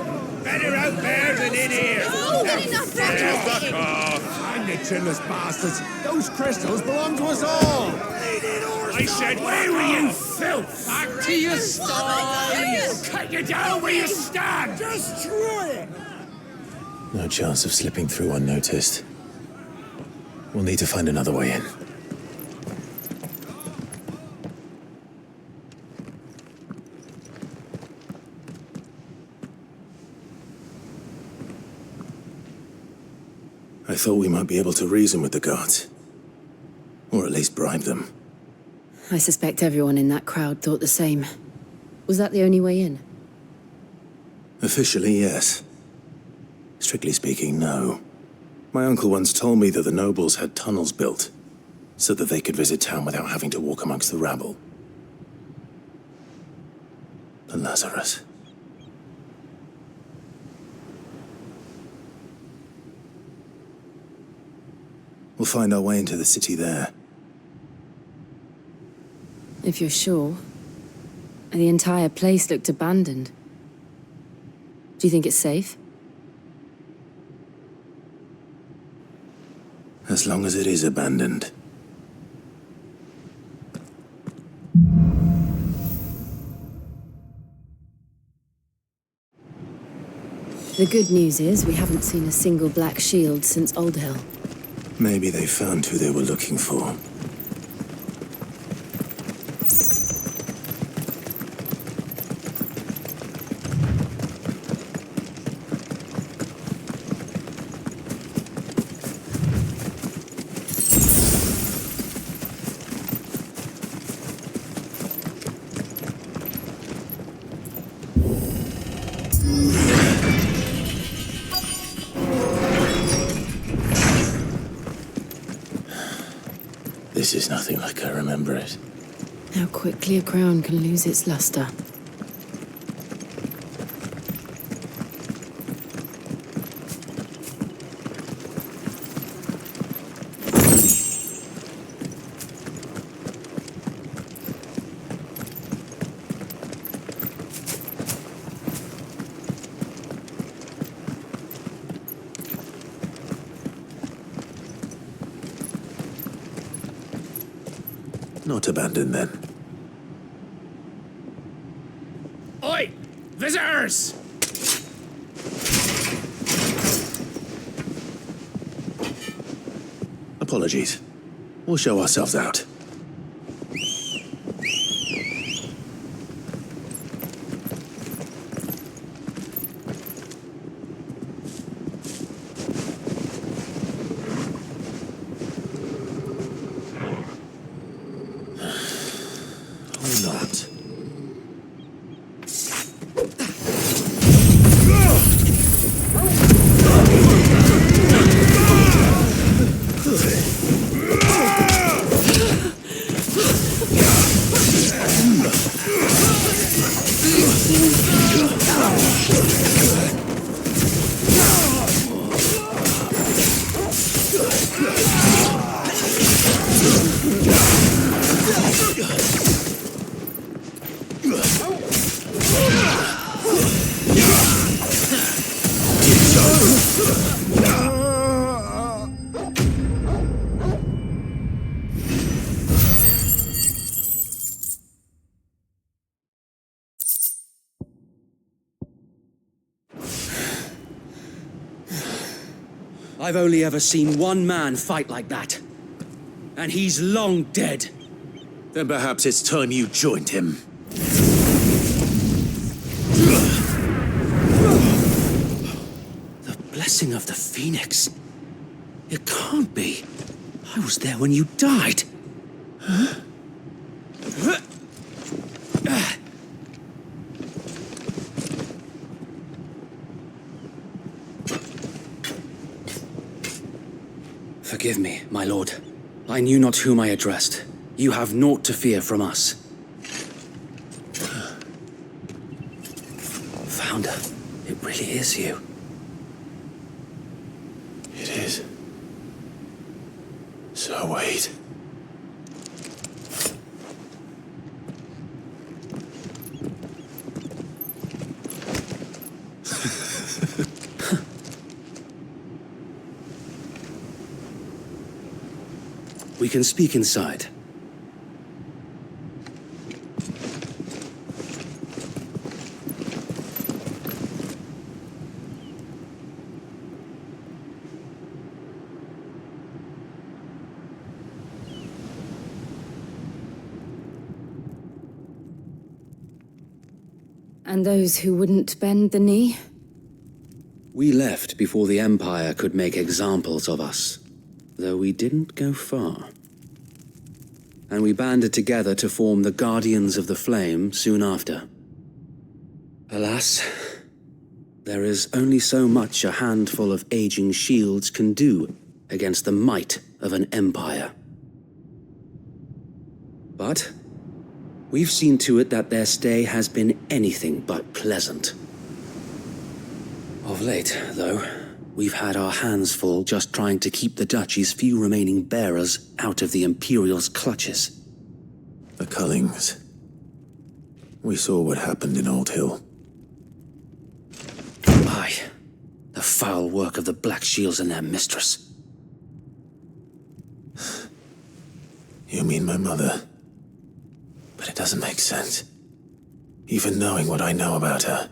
Better out there than in here! No, enough Fuck off! I'm the chinless bastards! Those crystals belong to us all! I said, where were you, filth? Back to your sties! Cut you down where you stand! Destroy it! No chance of slipping through unnoticed. We'll need to find another way in. I thought we might be able to reason with the guards. Or at least bribe them. I suspect everyone in that crowd thought the same. Was that the only way in? Officially, yes. Strictly speaking, no. My uncle once told me that the nobles had tunnels built, so that they could visit town without having to walk amongst the rabble. The Lazarus. We'll find our way into the city there. If you're sure. The entire place looked abandoned. Do you think it's safe? as long as it is abandoned. The good news is we haven't seen a single black shield since Old Hill. Maybe they found who they were looking for. This is nothing like I remember it. How quickly a crown can lose its luster. Not abandoned, then. Oi! Visitors! Apologies. We'll show ourselves out. I've only ever seen one man fight like that. And he's long dead. Then perhaps it's time you joined him. The blessing of the Phoenix. It can't be. I was there when you died. Huh? Forgive me, my lord. I knew not whom I addressed. You have naught to fear from us. Founder, it really is you. It is. So wait. We can speak inside. And those who wouldn't bend the knee? We left before the Empire could make examples of us, though we didn't go far. And we banded together to form the Guardians of the Flame soon after. Alas, there is only so much a handful of aging shields can do against the might of an empire. But we've seen to it that their stay has been anything but pleasant. Of late, though, we've had our hands full just trying to keep the Duchy's few remaining bearers out of the Imperial's clutches. The Cullings. We saw what happened in Old Hill. Aye, the foul work of the Black Shields and their mistress. You mean my mother? But it doesn't make sense. Even knowing what I know about her.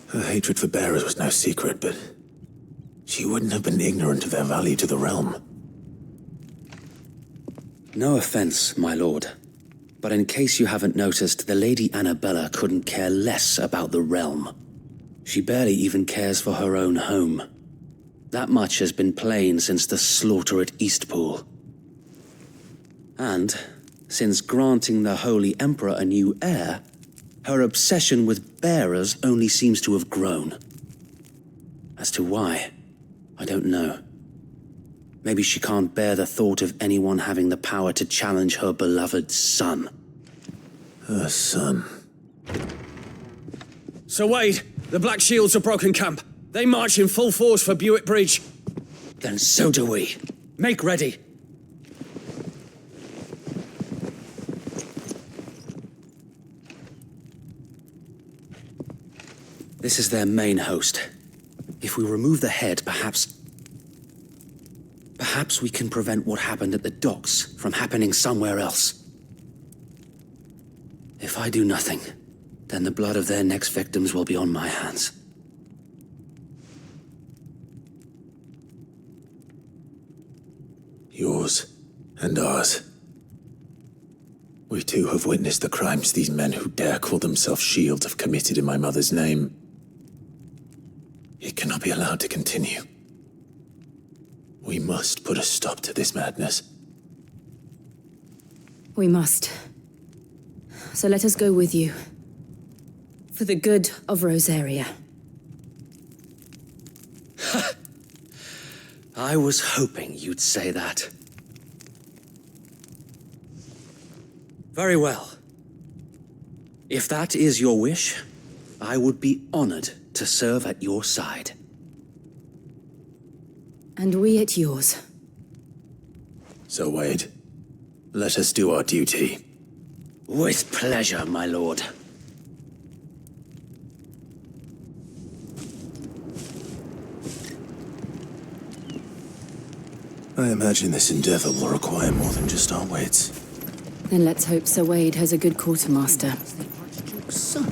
Her hatred for bearers was no secret, but she wouldn't have been ignorant of their value to the realm. No offense, my lord. But in case you haven't noticed, the Lady Annabella couldn't care less about the realm. She barely even cares for her own home. That much has been plain since the slaughter at Eastpool. And, since granting the Holy Emperor a new heir, her obsession with bearers only seems to have grown. As to why, I don't know. Maybe she can't bear the thought of anyone having the power to challenge her beloved son. Her son. Sir Wade, the Black Shields have broken camp. They march in full force for Buick Bridge. Then so do we. Make ready. This is their main host. If we remove the head, perhaps we can prevent what happened at the docks from happening somewhere else. If I do nothing, then the blood of their next victims will be on my hands. Yours and ours. We too have witnessed the crimes these men who dare call themselves shields have committed in my mother's name. It cannot be allowed to continue. We must put a stop to this madness. We must. So let us go with you. For the good of Rosaria. I was hoping you'd say that. Very well. If that is your wish, I would be honored to serve at your side. And we at yours. So, Wade, let us do our duty. With pleasure, my lord. I imagine this endeavor will require more than just our wits. Then let's hope Sir Wade has a good quartermaster. Son.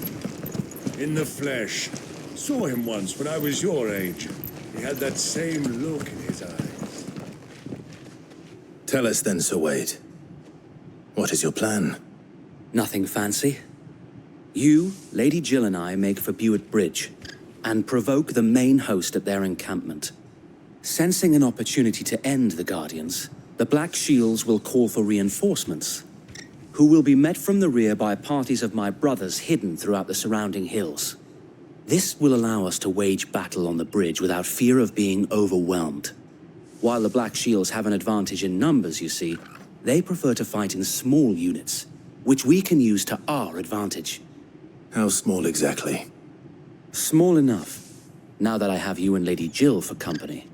In the flesh. Saw him once when I was your age. He had that same look in his eyes. Tell us then, Sir Wade. What is your plan? Nothing fancy. You, Lady Jill and I make for Buick Bridge, and provoke the main host at their encampment. Sensing an opportunity to end the Guardians, the Black Shields will call for reinforcements, who will be met from the rear by parties of my brothers hidden throughout the surrounding hills. This will allow us to wage battle on the bridge without fear of being overwhelmed. While the Black Shields have an advantage in numbers, you see, they prefer to fight in small units, which we can use to our advantage. How small exactly? Small enough, now that I have you and Lady Jill for company.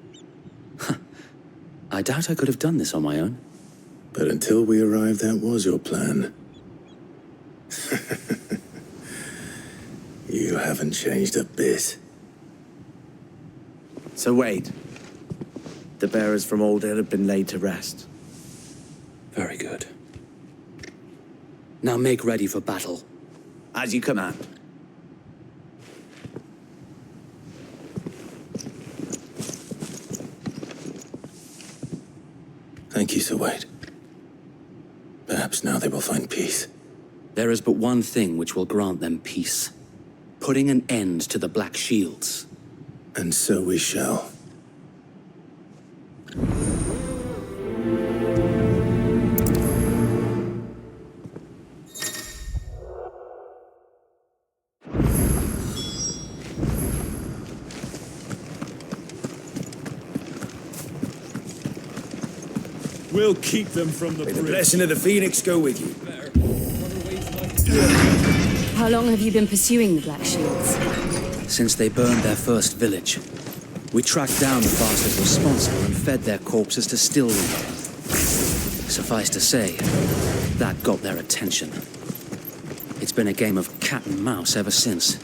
I doubt I could have done this on my own. But until we arrived, that was your plan. You haven't changed a bit. So Wade, the bearers from Old Hill have been laid to rest. Very good. Now make ready for battle. As you command. Thank you, Sir Wade. Perhaps now they will find peace. There is but one thing which will grant them peace. Putting an end to the Black Shields. And so we shall. We'll keep them from the May the bridge. blessing of the Phoenix go with you. How long have you been pursuing the Black Shields? Since they burned their first village. We tracked down the bastards responsible and fed their corpses to Stillweed. Suffice to say, that got their attention. It's been a game of cat and mouse ever since.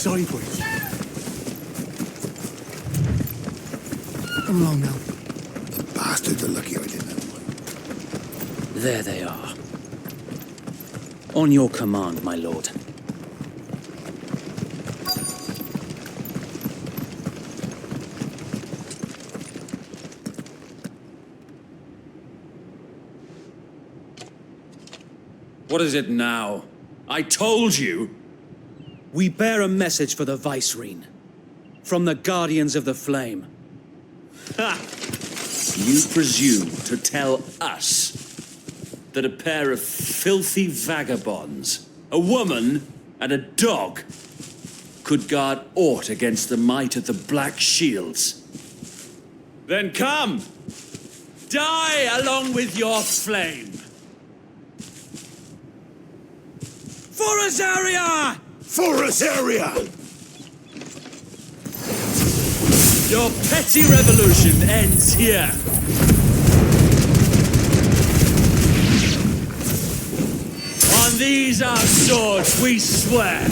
sideways. Come along now. The bastards are lucky I didn't have one. There they are. On your command, my lord. What is it now? I told you! We bear a message for the Vicereine. From the Guardians of the Flame. Ha! You presume to tell us that a pair of filthy vagabonds, a woman and a dog, could guard aught against the might of the Black Shields? Then come! Die along with your flame! For Azaria! For Azaria! Your petty revolution ends here. On these our swords we swear.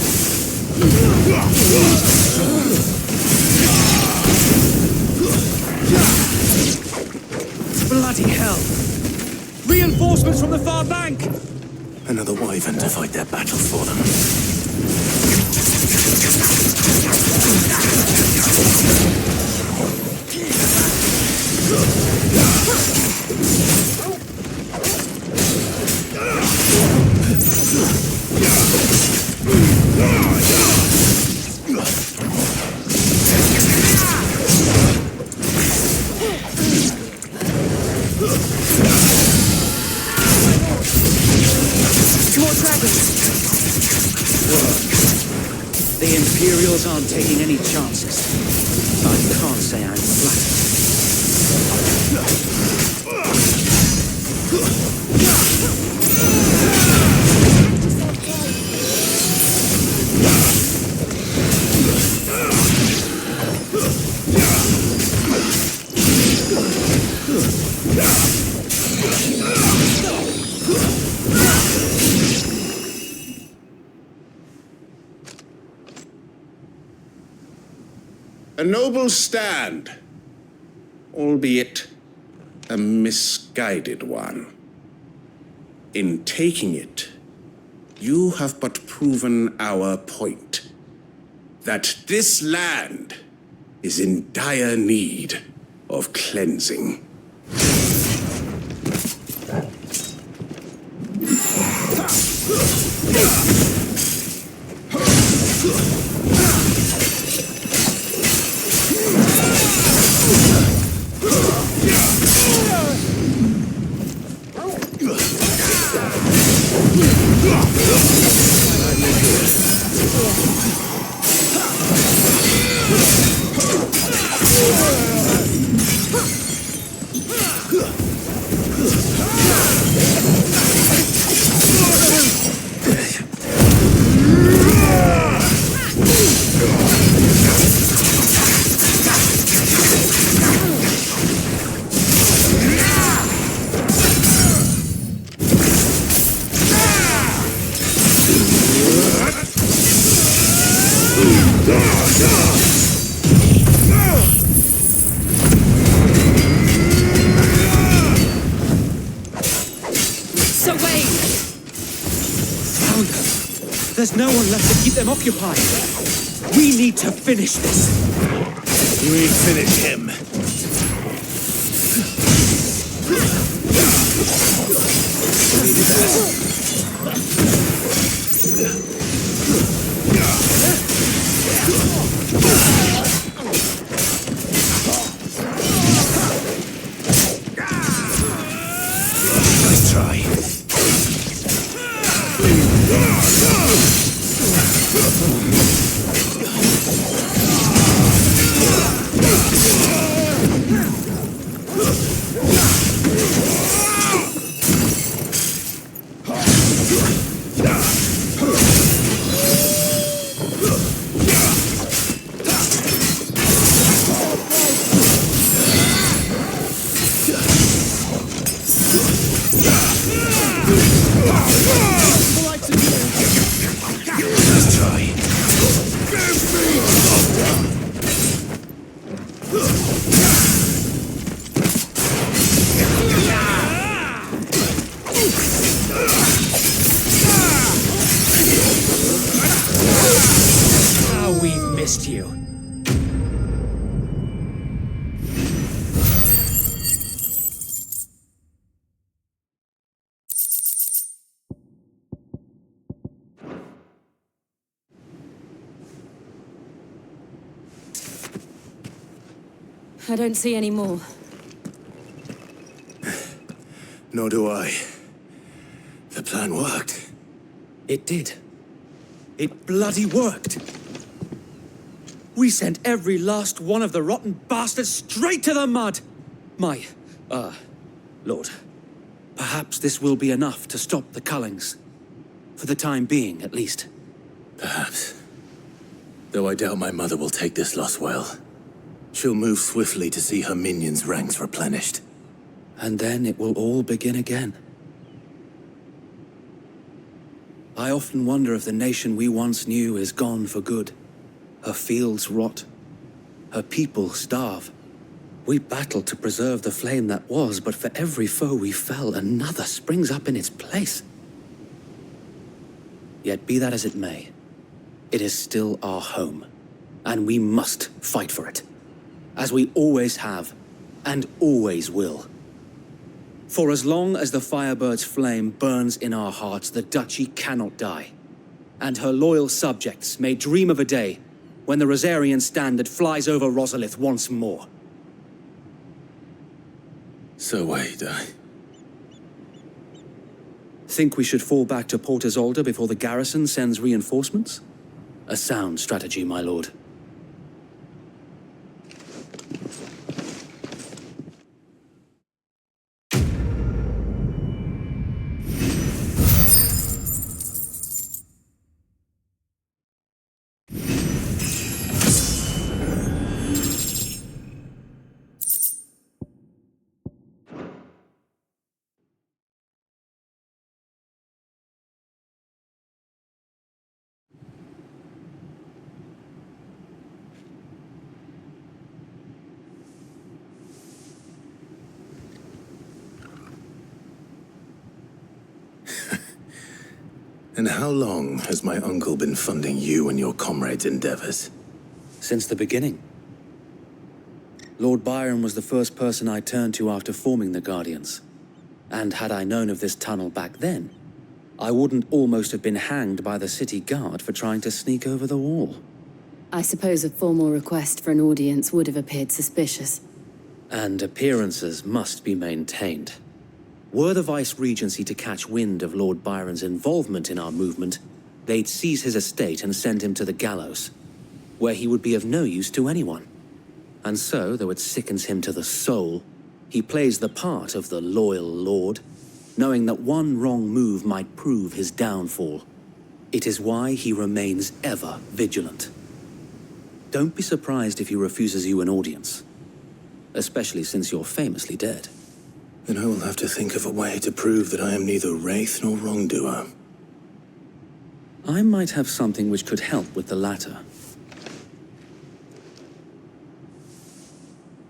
Bloody hell! Reinforcements from the far bank! Another wyvern to fight their battle for them. More dragons! The Imperials aren't taking any chances. I can't say I'm flattered. A noble stand, albeit a misguided one. In taking it, you have but proven our point, that this land is in dire need of cleansing. There's no one left to keep them occupied. We need to finish this. We finish him. Needed that. Nice try. I don't see any more. Nor do I. The plan worked. It did. It bloody worked. We sent every last one of the rotten bastards straight to the mud! My, Lord, perhaps this will be enough to stop the Cullings. For the time being, at least. Perhaps. Though I doubt my mother will take this loss well. She'll move swiftly to see her minions' ranks replenished. And then it will all begin again. I often wonder if the nation we once knew is gone for good. Her fields rot. Her people starve. We battled to preserve the flame that was, but for every foe we fell, another springs up in its place. Yet be that as it may, it is still our home, and we must fight for it, as we always have, and always will. For as long as the Firebird's flame burns in our hearts, the Duchy cannot die, and her loyal subjects may dream of a day when the Rosarian standard flies over Rosalith once more. So wait, Think we should fall back to Port Isolde before the garrison sends reinforcements? A sound strategy, my lord. And how long has my uncle been funding you and your comrades' endeavors? Since the beginning. Lord Byron was the first person I turned to after forming the Guardians. And had I known of this tunnel back then, I wouldn't almost have been hanged by the city guard for trying to sneak over the wall. I suppose a formal request for an audience would have appeared suspicious. And appearances must be maintained. Were the Vice-Regency to catch wind of Lord Byron's involvement in our movement, they'd seize his estate and send him to the gallows, where he would be of no use to anyone. And so, though it sickens him to the soul, he plays the part of the loyal lord, knowing that one wrong move might prove his downfall. It is why he remains ever vigilant. Don't be surprised if he refuses you an audience, especially since you're famously dead. Then I will have to think of a way to prove that I am neither wraith nor wrongdoer. I might have something which could help with the latter.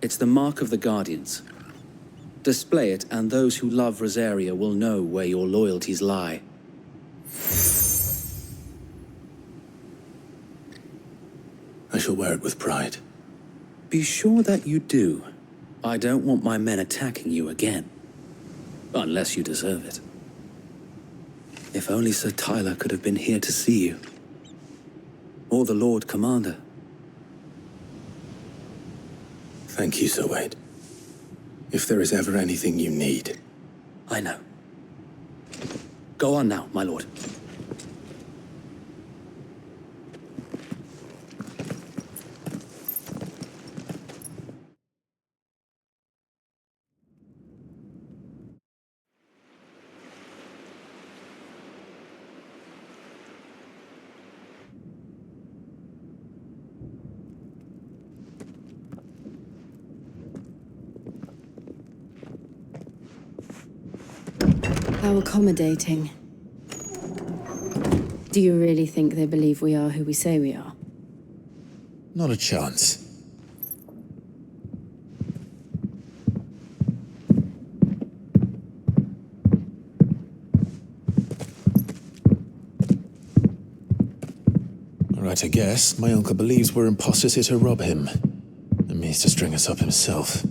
It's the mark of the Guardians. Display it, and those who love Rosaria will know where your loyalties lie. I shall wear it with pride. Be sure that you do. I don't want my men attacking you again. Unless you deserve it. If only Sir Tyler could have been here to see you. Or the Lord Commander. Thank you, Sir Wade. If there is ever anything you need. I know. Go on now, my lord. How accommodating. Do you really think they believe we are who we say we are? Not a chance. All right, I guess. My uncle believes we're imposters here to rob him. And means to string us up himself.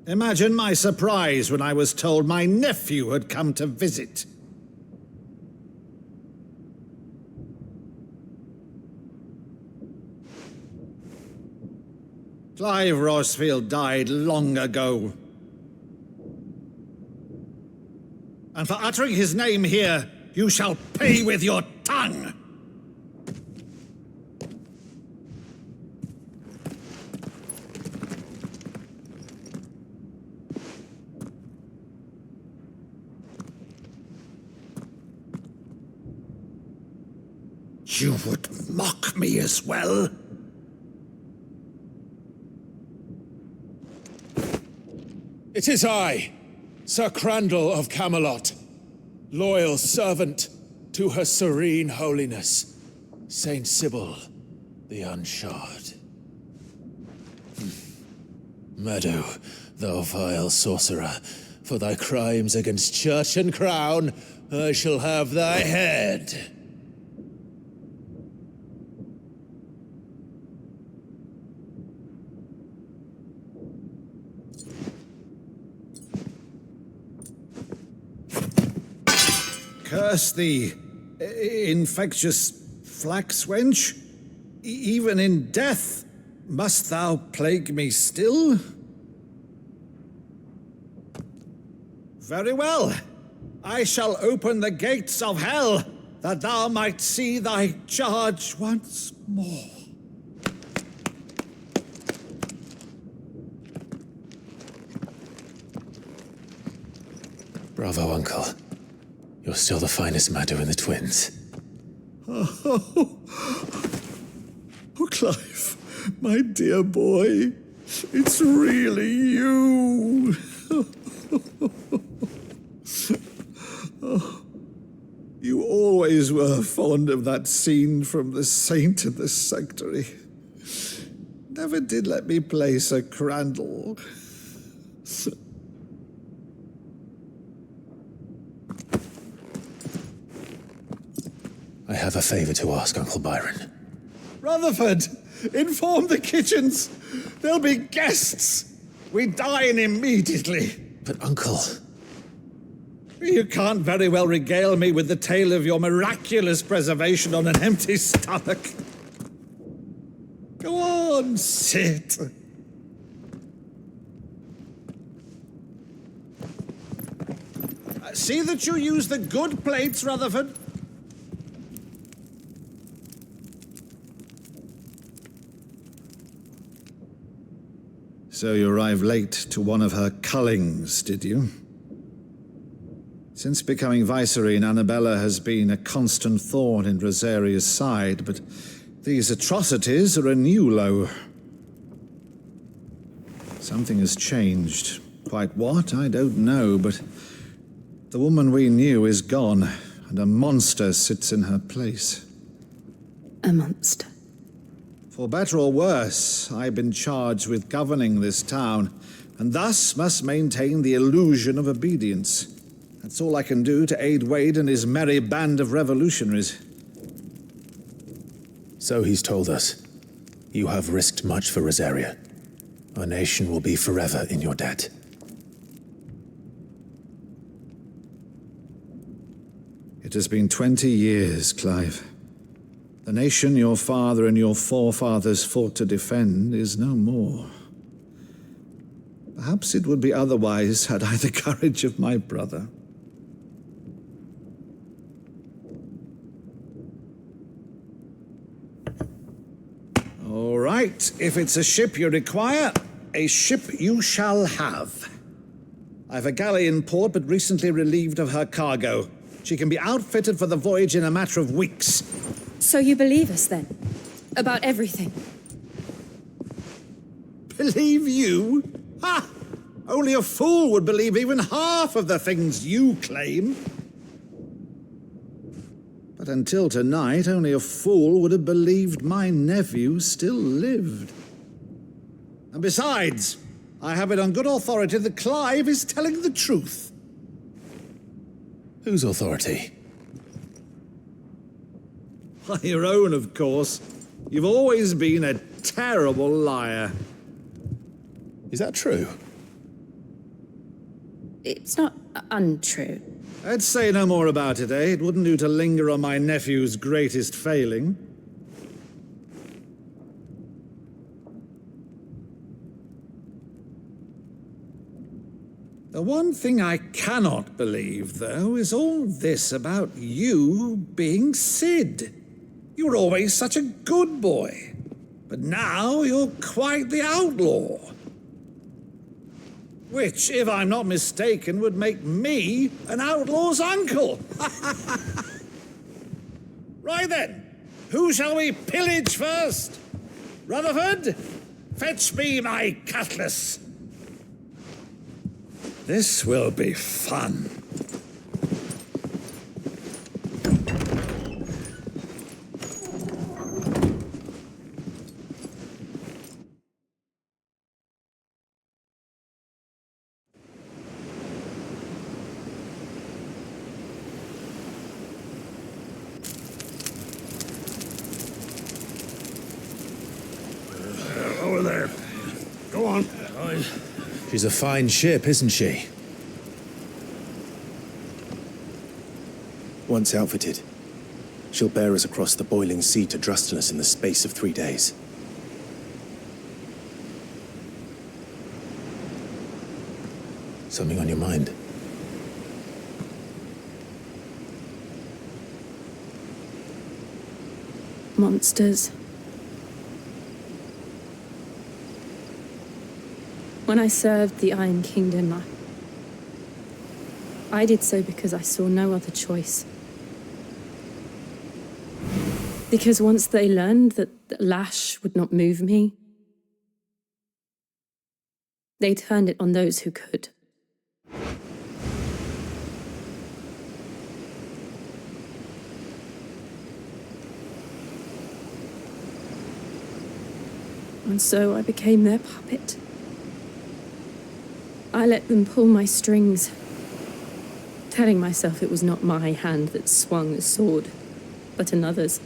Imagine my surprise when I was told my nephew had come to visit. Clive Rosfield died long ago. And for uttering his name here, you shall pay with your tongue! You would mock me as well? It is I, Sir Crandall of Camelot, loyal servant to her serene holiness, Saint Sybil the Unshod. Meadow, thou vile sorcerer, for thy crimes against church and crown, I shall have thy head. Curse thee, infectious flax wench. Even in death, must thou plague me still? Very well. I shall open the gates of hell, that thou might see thy charge once more. Bravo, Uncle. You're still the finest Meadow in the twins. Oh, Clive, my dear boy, it's really you. Oh, you always were fond of that scene from The Saint and the Sanctuary. Never did let me play Sir Crandall. I have a favor to ask, Uncle Byron. Rutherford, inform the kitchens. There'll be guests. We dine immediately. But, Uncle... You can't very well regale me with the tale of your miraculous preservation on an empty stomach. Go on, sit. See that you use the good plates, Rutherford. So you arrived late to one of her cullings, did you? Since becoming Vicereine, Annabella has been a constant thorn in Rosaria's side, but these atrocities are a new low. Something has changed. Quite what, I don't know, but the woman we knew is gone, and a monster sits in her place. A monster? For better or worse, I've been charged with governing this town, and thus must maintain the illusion of obedience. That's all I can do to aid Wade and his merry band of revolutionaries. So he's told us. You have risked much for Rosaria. Our nation will be forever in your debt. It has been 20 years, Clive. The nation your father and your forefathers fought to defend is no more. Perhaps it would be otherwise had I the courage of my brother. All right, if it's a ship you require, a ship you shall have. I've a galley in port, but recently relieved of her cargo. She can be outfitted for the voyage in a matter of weeks. So you believe us, then? About everything? Believe you? Ha! Only a fool would believe even half of the things you claim. But until tonight, only a fool would have believed my nephew still lived. And besides, I have it on good authority that Clive is telling the truth. Whose authority? Your own, of course. You've always been a terrible liar. Is that true? It's not untrue. I'd say no more about it, eh? It wouldn't do to linger on my nephew's greatest failing. The one thing I cannot believe, though, is all this about you being Cid. You were always such a good boy, but now you're quite the outlaw. Which, if I'm not mistaken, would make me an outlaw's uncle. Right then, who shall we pillage first? Rutherford, fetch me my cutlass. This will be fun. Over there. Go on. She's a fine ship, isn't she? Once outfitted, she'll bear us across the boiling sea to Drustenus in the space of 3 days. Something on your mind? Monsters. When I served the Iron Kingdom, I did so because I saw no other choice. Because once they learned that the lash would not move me, they turned it on those who could. And so I became their puppet. I let them pull my strings, telling myself it was not my hand that swung the sword, but another's.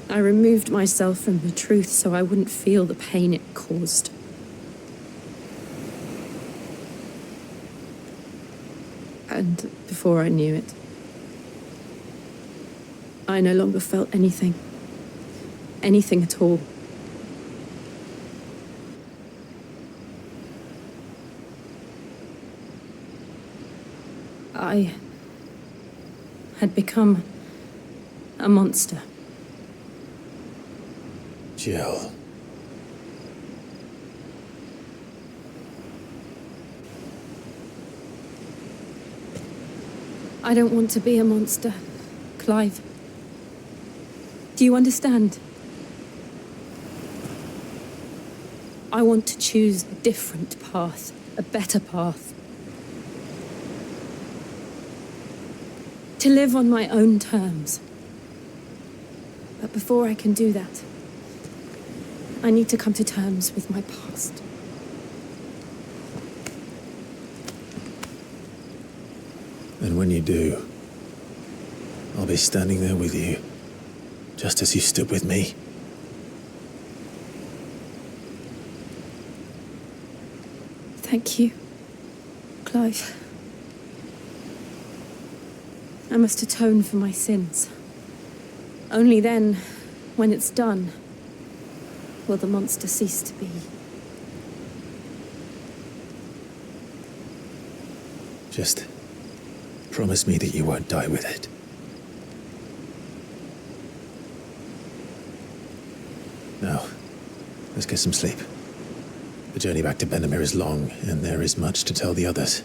I removed myself from the truth so I wouldn't feel the pain it caused. And before I knew it, I no longer felt anything. Anything at all. I had become a monster. Jill. I don't want to be a monster, Clive. Do you understand? I want to choose a different path, a better path. To live on my own terms. But before I can do that, I need to come to terms with my past. And when you do, I'll be standing there with you, just as you stood with me. Thank you, Clive. I must atone for my sins. Only then, when it's done, will the monster cease to be. Just promise me that you won't die with it. Now, let's get some sleep. The journey back to Benamir is long, and there is much to tell the others.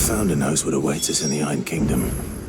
the Founder knows what awaits us in the Iron Kingdom.